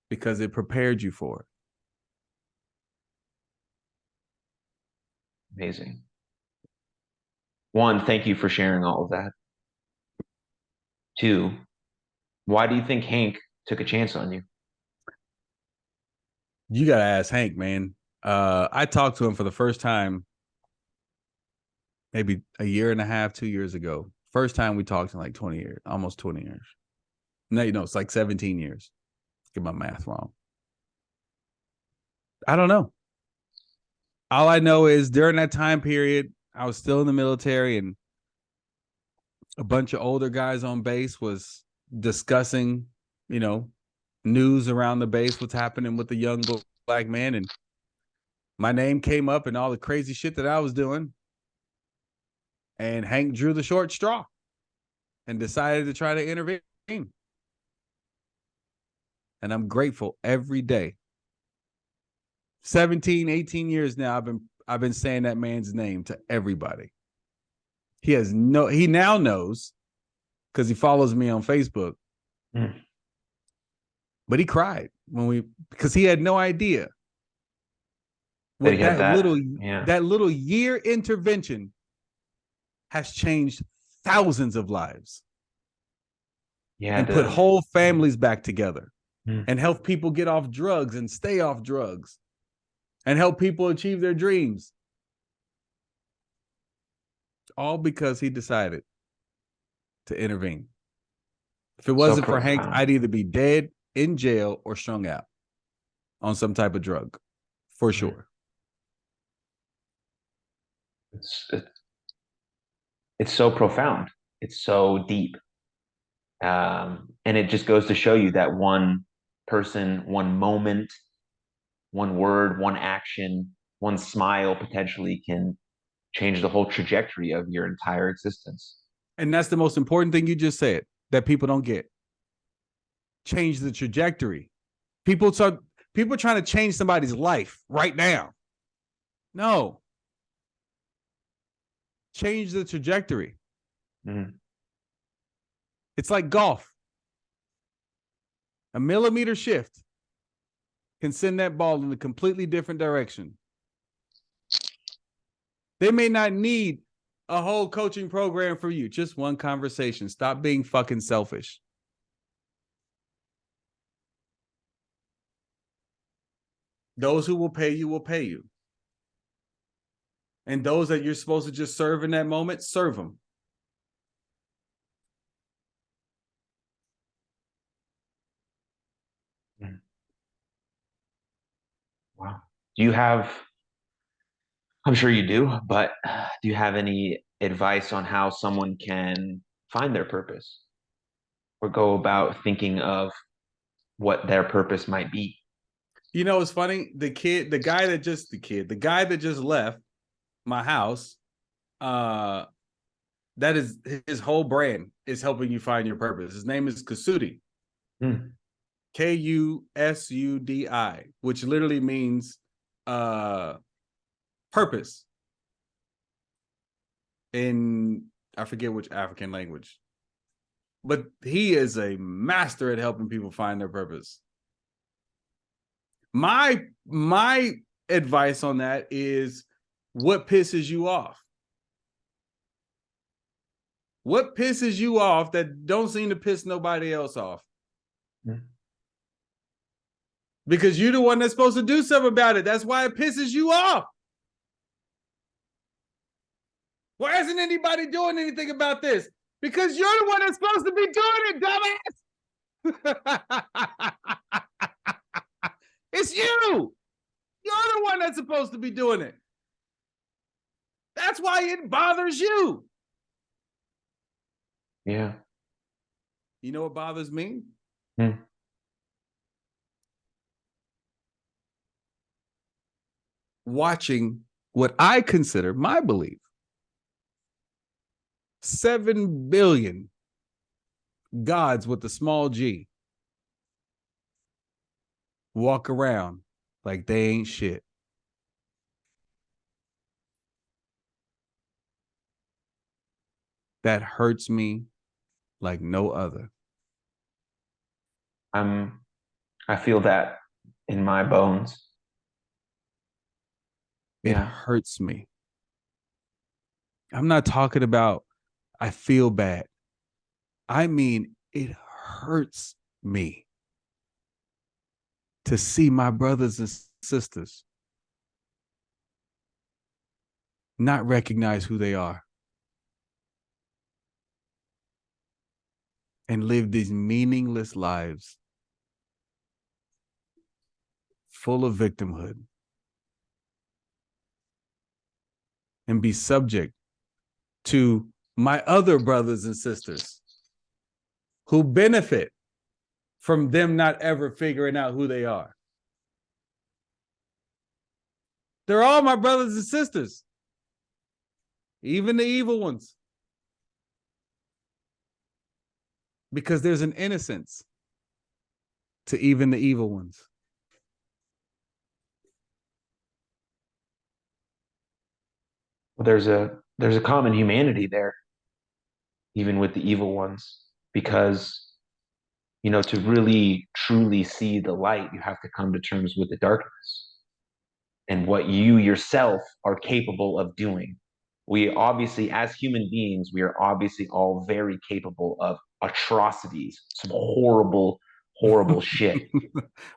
Because it prepared you for it. Amazing. One, thank you for sharing all of that. Two, why do you think Hank took a chance on you? You got to ask Hank, man. I talked to him for the first time maybe a year and a half, 2 years ago. First time we talked in like 20 years, almost 20 years. No, it's like 17 years. Get my math wrong. I don't know. All I know is during that time period, I was still in the military and a bunch of older guys on base was discussing, news around the base, what's happening with the young black man. And my name came up and all the crazy shit that I was doing. And Hank drew the short straw and decided to try to intervene. And I'm grateful every day. 17, 18 years now, I've been saying that man's name to everybody. He now knows because he follows me on Facebook. But he cried because he had no idea what that little year intervention has changed thousands of lives. And put whole families back together and help people get off drugs and stay off drugs and help people achieve their dreams. All because he decided to intervene. If it wasn't for Hank, I'd either be dead, in jail, or strung out on some type of drug, for sure. It's so profound. It's so deep. And it just goes to show you that one person, one moment, one word, one action, one smile potentially can change the whole trajectory of your entire existence. And that's the most important thing you just said that people don't get. Change the trajectory. People trying to change somebody's life right now. No. Change the trajectory. It's like golf. A millimeter shift can send that ball in a completely different direction. They may not need a whole coaching program for you. Just one conversation. Stop being fucking selfish. Those who will pay you will pay you. And those that you're supposed to just serve in that moment, serve them. Wow. I'm sure you do, but do you have any advice on how someone can find their purpose or go about thinking of what their purpose might be? It's funny. The guy that just left my house, That is his whole brand, is helping you find your purpose. His name is Kusudi. Kusudi, which literally means purpose in, I forget which African language, but he is a master at helping people find their purpose. My advice on that is, what pisses you off? What pisses you off that don't seem to piss nobody else off? Because you're the one that's supposed to do something about it. That's why it pisses you off. Why isn't anybody doing anything about this? Because you're the one that's supposed to be doing it, dumbass. It's you. You're the one that's supposed to be doing it. That's why it bothers you. Yeah. You know what bothers me? Watching what I consider my belief, 7 billion gods with a small g walk around like they ain't shit. That hurts me like no other. I feel that in my bones. It hurts me. I'm not talking about I feel bad. I mean, it hurts me to see my brothers and sisters not recognize who they are and live these meaningless lives full of victimhood and be subject to my other brothers and sisters who benefit from them not ever figuring out who they are. They're all my brothers and sisters, even the evil ones. Because there's an innocence to even the evil ones. Well, there's a common humanity there, even with the evil ones, because to really truly see the light, you have to come to terms with the darkness and what you yourself are capable of doing. We obviously, as human beings, we are obviously all very capable of atrocities, some horrible, horrible shit.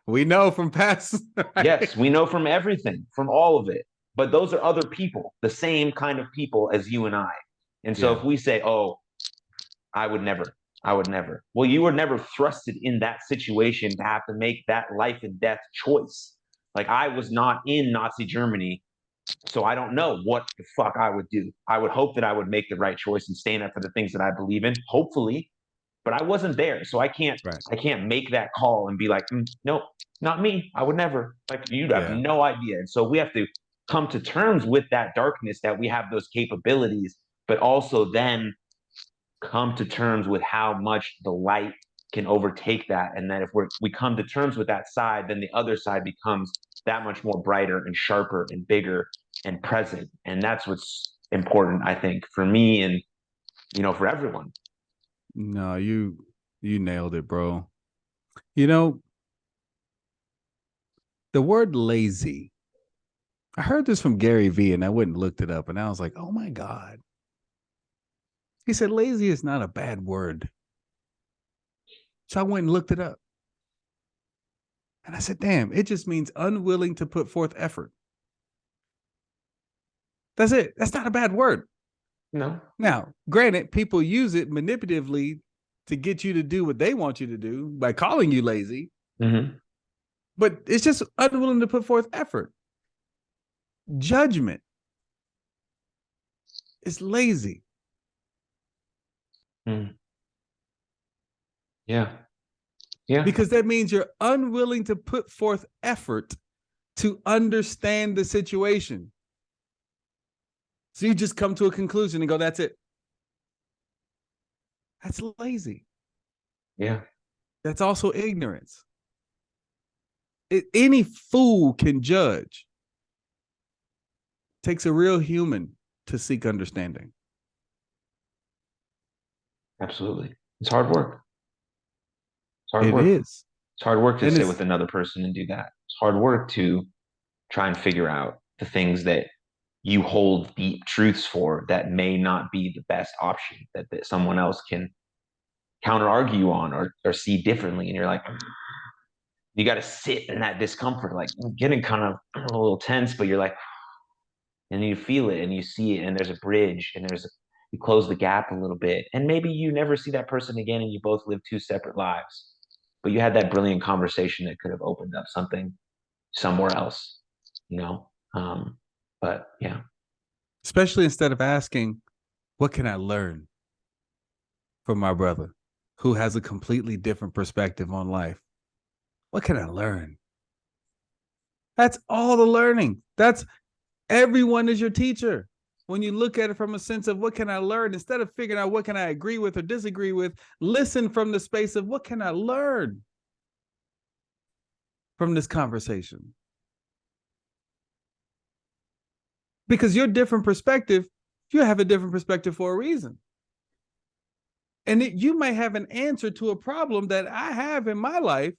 We know from past. Right? Yes, we know from everything, from all of it. But those are other people, the same kind of people as you and I. And so if we say, oh, I would never. Well, you were never thrusted in that situation to have to make that life and death choice. Like, I was not in Nazi Germany, so I don't know what the fuck I would do. I would hope that I would make the right choice and stand up for the things that I believe in, hopefully. But I wasn't there, so I can't make that call and be like, nope, not me. I would never. Like, you have no idea. And so we have to come to terms with that darkness, that we have those capabilities, but also then come to terms with how much the light can overtake that. And then if we come to terms with that side, then the other side becomes that much more brighter and sharper and bigger and present. And that's what's important, I think, for me and, for everyone. No, you nailed it, bro. The word lazy, I heard this from Gary Vee and I went and looked it up and I was like, oh my God. He said, lazy is not a bad word. So I went and looked it up. And I said, damn, it just means unwilling to put forth effort. That's it. That's not a bad word. No. Now, granted, people use it manipulatively to get you to do what they want you to do by calling you lazy. Mm-hmm. But it's just unwilling to put forth effort. Judgment is lazy. Yeah. Because that means you're unwilling to put forth effort to understand the situation. So you just come to a conclusion and go, that's it. That's lazy. Yeah. That's also ignorance. Any fool can judge. It takes a real human to seek understanding. Absolutely. It's hard work. It's hard It work. is. It's hard work to And sit it's with another person and do that. It's hard work to try and figure out the things that you hold deep truths for that may not be the best option, that someone else can counter argue on or see differently. And you're like, you got to sit in that discomfort, like getting kind of a little tense, but you're like, and you feel it and you see it, and there's a bridge, and you close the gap a little bit. And maybe you never see that person again and you both live two separate lives. But you had that brilliant conversation that could have opened up something somewhere else, you know? But yeah. especially instead of asking, what can I learn from my brother who has a completely different perspective on life? What can I learn? That's all the learning. That's everyone is your teacher. When you look at it from a sense of what can I learn, instead of figuring out what can I agree with or disagree with, listen from the space of what can I learn from this conversation? Because your different perspective, you have a different perspective for a reason. And you might have an answer to a problem that I have in my life.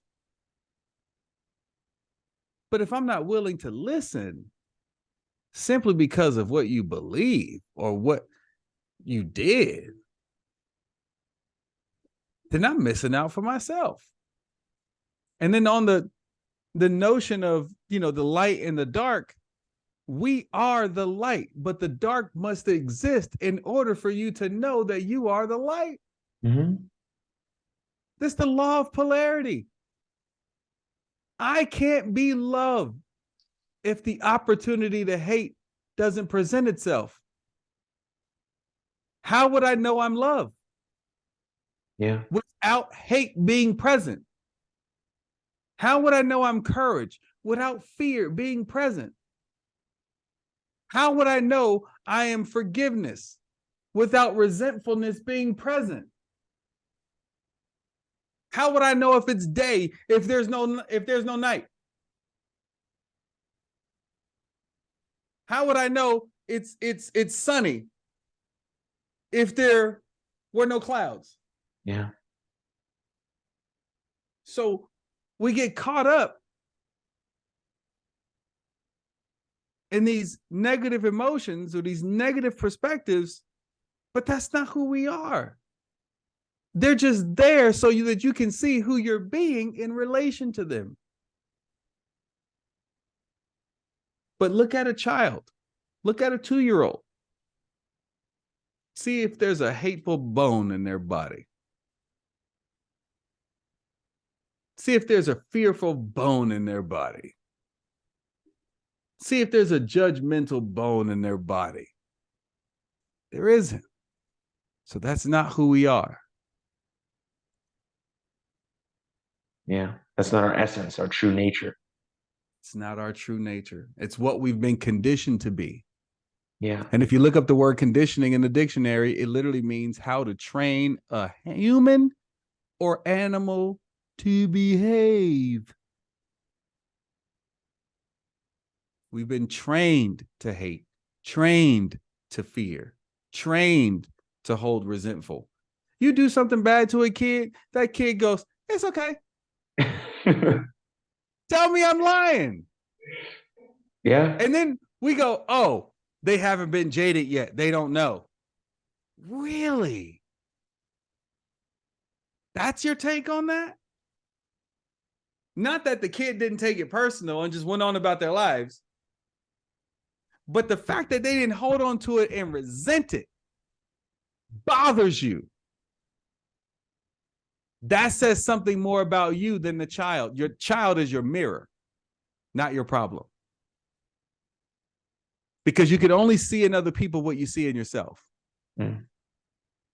But if I'm not willing to listen simply because of what you believe or what you did, then I'm missing out for myself. And then on the notion of, the light and the dark, we are the light, but the dark must exist in order for you to know that you are the light. Mm-hmm. This is the law of polarity. I can't be loved if the opportunity to hate doesn't present itself. How would I know I'm loved? Yeah. Without hate being present. How would I know I'm courage without fear being present? How would I know I am forgiveness without resentfulness being present? How would I know if it's day if there's no night? How would I know it's sunny if there were no clouds? Yeah. So we get caught up in these negative emotions or these negative perspectives, but that's not who we are. They're just there so that you can see who you're being in relation to them. But look at a child. Look at a 2-year-old. See if there's a hateful bone in their body. See if there's a fearful bone in their body. See if there's a judgmental bone in their body. There isn't. So that's not who we are. Yeah. That's not our essence, our true nature. It's not our true nature. It's what we've been conditioned to be. Yeah. And if you look up the word conditioning in the dictionary, it literally means how to train a human or animal to behave. We've been trained to hate, trained to fear, trained to hold resentful. You do something bad to a kid, that kid goes, it's okay. Tell me I'm lying. Yeah. And then we go, oh, they haven't been jaded yet. They don't know. Really? That's your take on that? Not that the kid didn't take it personal and just went on about their lives, but the fact that they didn't hold on to it and resent it bothers you. That says something more about you than the child. Your child is your mirror, not your problem. Because you can only see in other people what you see in yourself. Mm.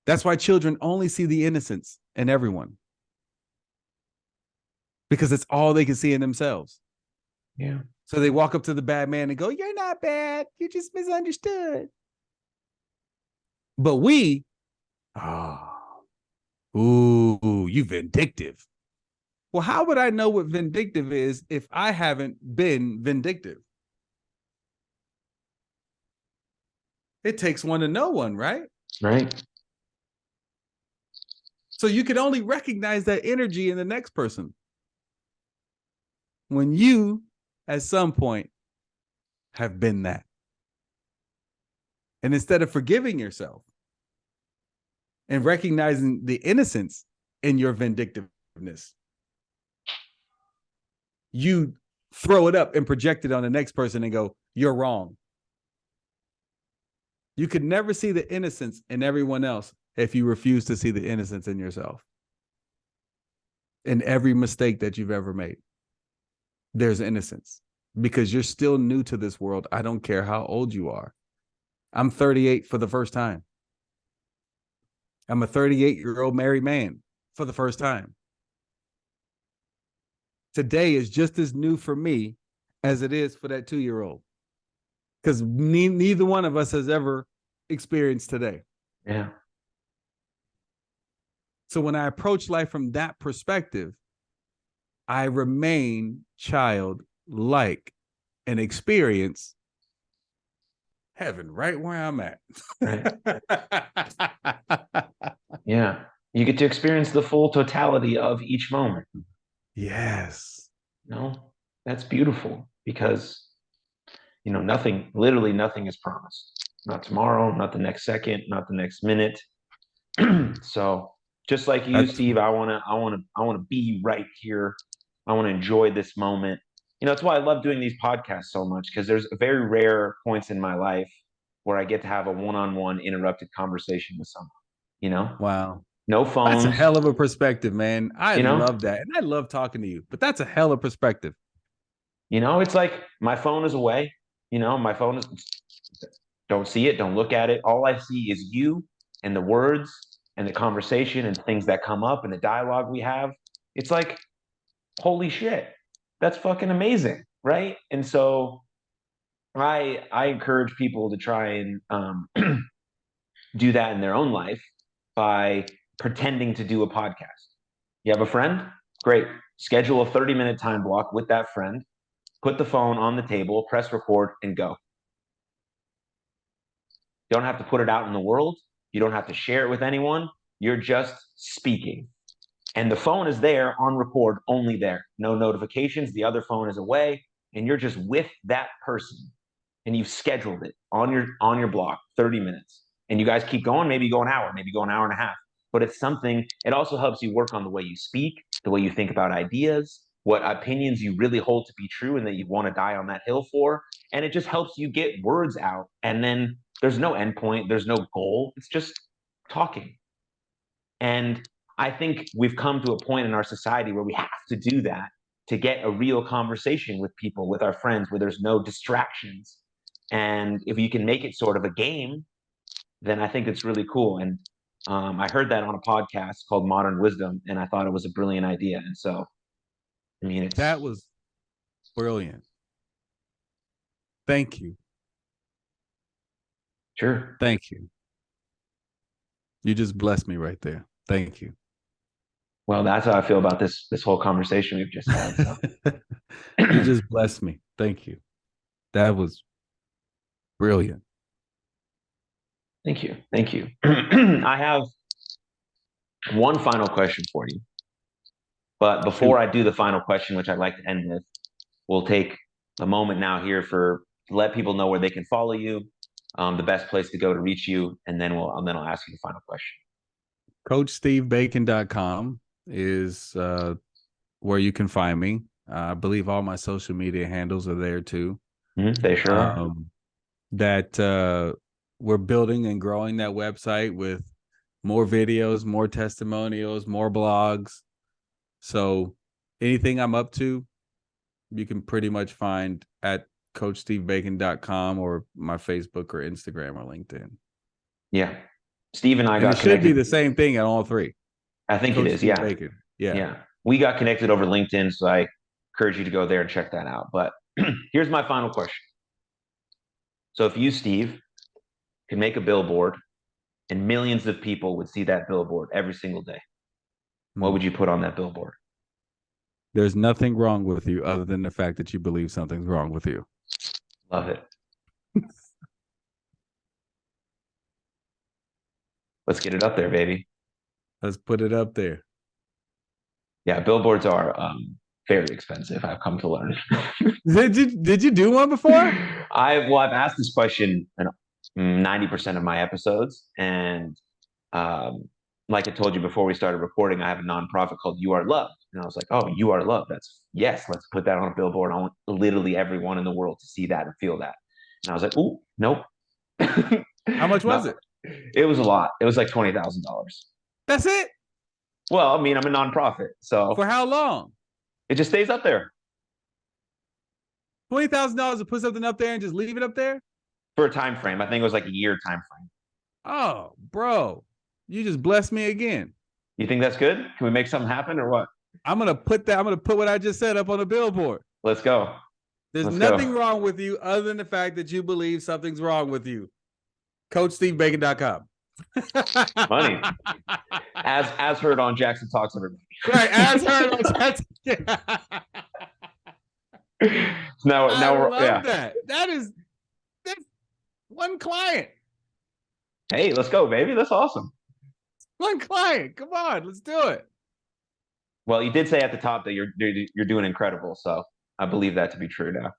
That's why children only see the innocence in everyone. Because it's all they can see in themselves. Yeah. So they walk up to the bad man and go, you're not bad. You just misunderstood. But we, Ooh, you vindictive. Well, how would I know what vindictive is if I haven't been vindictive? It takes one to know one, right? Right. So you can only recognize that energy in the next person when you, at some point, have been that. And instead of forgiving yourself and recognizing the innocence in your vindictiveness, you throw it up and project it on the next person and go, you're wrong. You could never see the innocence in everyone else if you refuse to see the innocence in yourself. In every mistake that you've ever made, there's innocence because you're still new to this world. I don't care how old you are. I'm 38 for the first time. I'm a 38-year-old married man for the first time. Today is just as new for me as it is for that 2-year-old because neither one of us has ever experienced today. Yeah. So when I approach life from that perspective, I remain childlike and experience heaven right where I'm at. Right. Yeah. You get to experience the full totality of each moment. Yes. No, that's beautiful because, nothing, literally nothing is promised. Not tomorrow, not the next second, not the next minute. So just like you, That's Steve, I want to be right here. I want to enjoy this moment. That's why I love doing these podcasts so much because there's very rare points in my life where I get to have a one-on-one interrupted conversation with someone, you know, wow. no That's a phones, hell of a perspective, man. I you know, love that. And I love talking to you, but that's a hell of a perspective. it's like my phone is away, my phone is, don't see it, don't look at it. All I see is you and the words and the conversation and things that come up and the dialogue we have. It's like, holy shit, that's fucking amazing, right? And so I encourage people to try and do that in their own life by pretending to do a podcast. You have a friend? Great. Schedule a 30-minute time block with that friend, put the phone on the table, press record, and go. You don't have to put it out in the world. You don't have to share it with anyone. You're just speaking. And the phone is there on record, only there. No notifications. The other phone is away, and you're just with that person. And you've scheduled it on your block, 30 minutes. And you guys keep going, maybe go an hour, maybe go an hour and a half. But it's something, it also helps you work on the way you speak, the way you think about ideas, what opinions you really hold to be true and that you want to die on that hill for. And it just helps you get words out. And then there's no endpoint, there's no goal. It's just talking. And I think we've come to a point in our society where we have to do that to get a real conversation with people, with our friends, where there's no distractions. And if you can make it sort of a game, then I think it's really cool. And I heard that on a podcast called Modern Wisdom, and I thought it was a brilliant idea. And so, I mean, That it's was brilliant. Thank you. sure. Thank you. You just blessed me right there. Thank you. Well, that's how I feel about this whole conversation we've just had. So. You just blessed me. Thank you. That was brilliant. Thank you. Thank you. I have one final question for you. But before Shoot. I do the final question, which I'd like to end with, we'll take a moment now here to let people know where they can follow you, the best place to go to reach you, and then I'll ask you the final question. CoachSteveBacon.com is where you can find me. I believe all my social media handles are there too. They sure are. That we're building and growing that website with more videos, more testimonials, more blogs. So anything I'm up to, you can pretty much find at CoachSteveBacon.com or my Facebook or Instagram or LinkedIn. Yeah. Steve and I And got it should connected. be the same thing at all three. I think Coach it is. Steve Yeah. Bacon. Yeah. Yeah. We got connected over LinkedIn, so I encourage you to go there and check that out. But here's my final question. So if you, Steve, could make a billboard and millions of people would see that billboard every single day, what would you put on that billboard? There's nothing wrong with you other than the fact that you believe something's wrong with you. Love it. Let's get it up there, baby. Let's put it up there. Yeah, billboards are very expensive. I've come to learn. Did you do one before? I've asked this question in 90% of my episodes, and like I told you before we started recording, I have a nonprofit called You Are Loved, and I was like, oh, You Are Loved. That's yes. Let's put that on a billboard. I want literally everyone in the world to see that and feel that. And I was like, oh, nope. How much was it? It was a lot. It was like $20,000. That's it? Well, I mean, I'm a nonprofit, so For how long? it just stays up there $20,000 to put something up there and just leave it up there for a time frame. I think it was like a year time frame. Oh, bro, you just blessed me again. You think that's good? Can we make something happen or what? I'm gonna put what I just said up on the billboard. Let's go. There's nothing wrong with you other than the fact that you believe something's wrong with you. CoachSteveBacon.com. Funny. As heard on Jaxon Talks Everybody. Right, as heard on Jaxon. now I love that. That's one client. Hey, let's go, baby. That's awesome. One client. Come on, let's do it. Well, you did say at the top that you're doing incredible, so I believe that to be true now.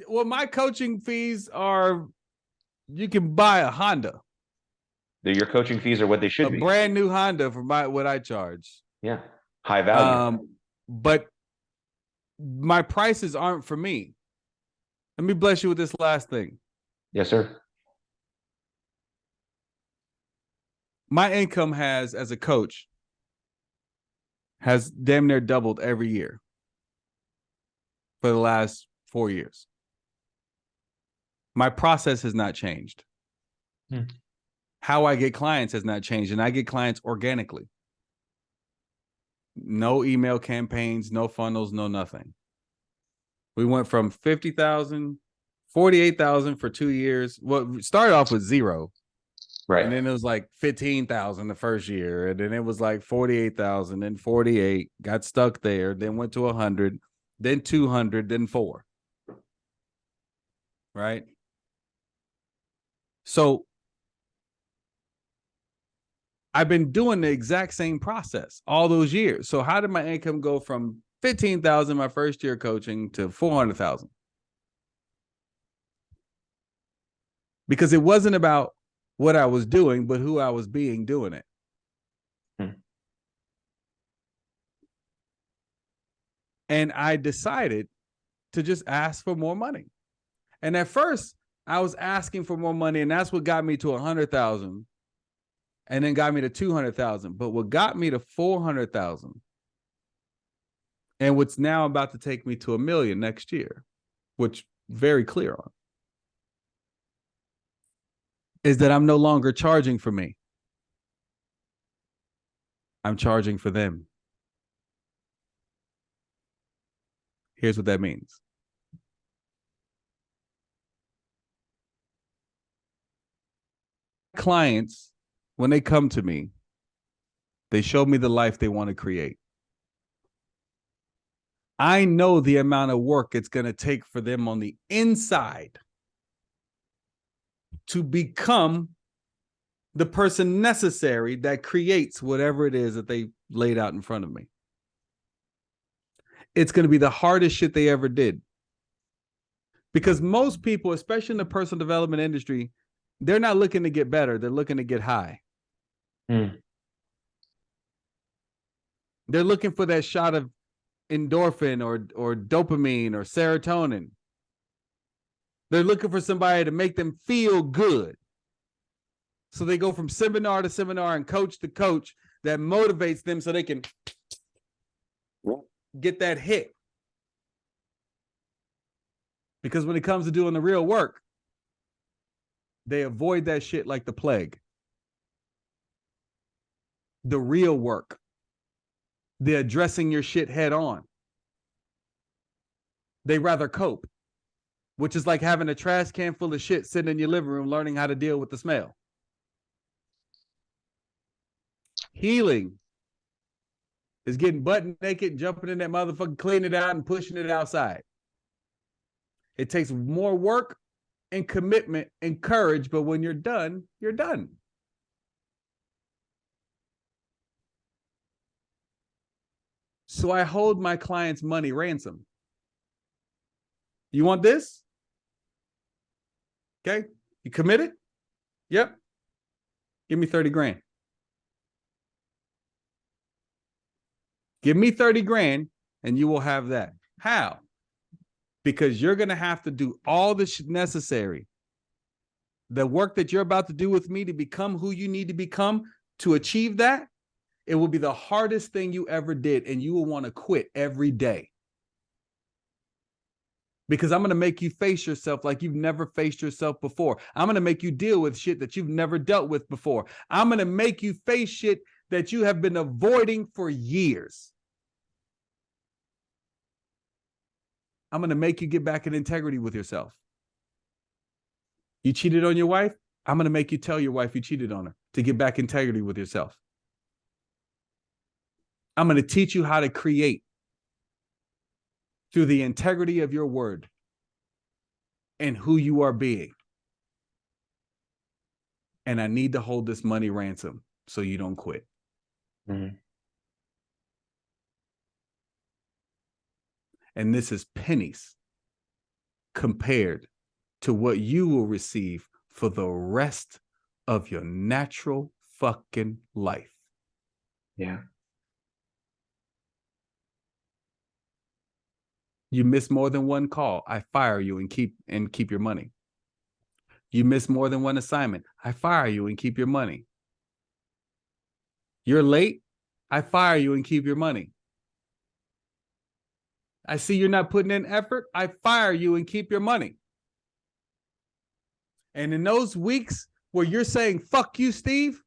Well, my coaching fees are, you can buy a Honda. Your coaching fees are what they should be. A brand new Honda for what I charge. Yeah, high value. But my prices aren't for me. Let me bless you with this last thing. Yes, sir. My income as a coach, has damn near doubled every year for the last 4 years. My process has not changed. How I get clients has not changed, and I get clients organically. No email campaigns, no funnels, no nothing. We went from 50,000, 48,000 for 2 years. Well, we started off with 0. Right. And then it was like 15,000 the first year. And then it was like 48,000, then 48, got stuck there, then went to 100, then 200, then 4. Right. So I've been doing the exact same process all those years. So how did my income go from 15,000 my first year coaching to 400,000? Because it wasn't about what I was doing, but who I was being doing it. And I decided to just ask for more money. And at first, I was asking for more money, and that's what got me to 100,000, and then got me to 200,000. But what got me to 400,000, and what's now about to take me to $1 million next year, which very clear on, is that I'm no longer charging for me. I'm charging for them. Here's what that means. Clients, when they come to me, they show me the life they want to create. I know the amount of work it's going to take for them on the inside to become the person necessary that creates whatever it is that they laid out in front of me. It's going to be the hardest shit they ever did. Because most people, especially in the personal development industry, they're not looking to get better. They're looking to get high. They're looking for that shot of endorphin or dopamine or serotonin. They're looking for somebody to make them feel good. So they go from seminar to seminar and coach to coach that motivates them so they can get that hit. Because when it comes to doing the real work, they avoid that shit like the plague. The real work. The addressing your shit head on. They rather cope, which is like having a trash can full of shit sitting in your living room learning how to deal with the smell. Healing is getting butt naked and jumping in that motherfucker, cleaning it out and pushing it outside. It takes more work and commitment and courage, but when you're done, you're done. So I hold my clients' money ransom. You want this? Okay. You committed? Yep. Give me 30 grand. Give me 30 grand and you will have that. How? Because you're going to have to do all the shit necessary. The work that you're about to do with me to become who you need to become to achieve that, it will be the hardest thing you ever did, and you will want to quit every day. Because I'm going to make you face yourself like you've never faced yourself before. I'm going to make you deal with shit that you've never dealt with before. I'm going to make you face shit that you have been avoiding for years. I'm going to make you get back in integrity with yourself. You cheated on your wife? I'm going to make you tell your wife you cheated on her to get back integrity with yourself. I'm going to teach you how to create through the integrity of your word and who you are being. And I need to hold this money ransom so you don't quit. Mm-hmm. And this is pennies compared to what you will receive for the rest of your natural fucking life. Yeah. You miss more than one call, I fire you and keep your money. You miss more than one assignment, I fire you and keep your money. You're late, I fire you and keep your money. I see you're not putting in effort, I fire you and keep your money. And in those weeks where you're saying, fuck you, Steve,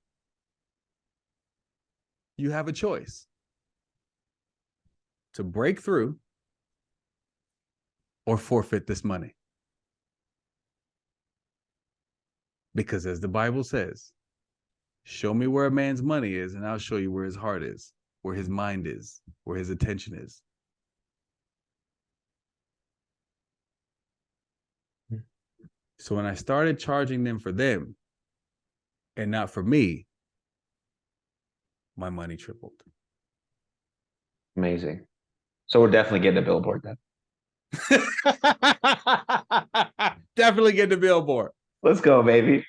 you have a choice to break through or forfeit this money. Because as the Bible says, show me where a man's money is and I'll show you where his heart is, where his mind is, where his attention is. So when I started charging them for them and not for me, my money tripled. Amazing. So we're definitely getting a billboard then. Definitely getting a billboard. Let's go, baby.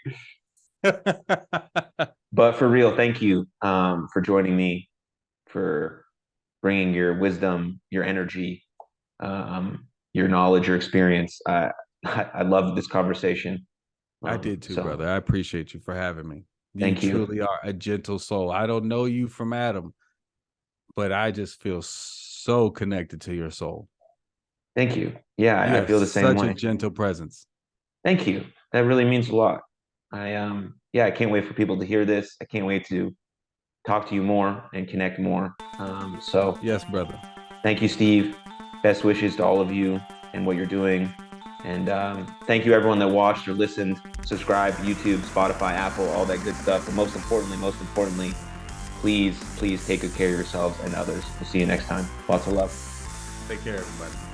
But for real, thank you for joining me, for bringing your wisdom, your energy, your knowledge, your experience. I loved this conversation. I did too, brother. I appreciate you for having me. Thank you. You truly are a gentle soul. I don't know you from Adam, but I just feel so connected to your soul. Thank you. Yeah, I feel the same way. Such a gentle presence. Thank you. That really means a lot. I can't wait for people to hear this. I can't wait to talk to you more and connect more. So yes, brother. Thank you, Steve. Best wishes to all of you and what you're doing. And thank you everyone that watched or listened, subscribe, YouTube, Spotify, Apple, all that good stuff. But most importantly, please take good care of yourselves and others. We'll see you next time. Lots of love. Take care, everybody.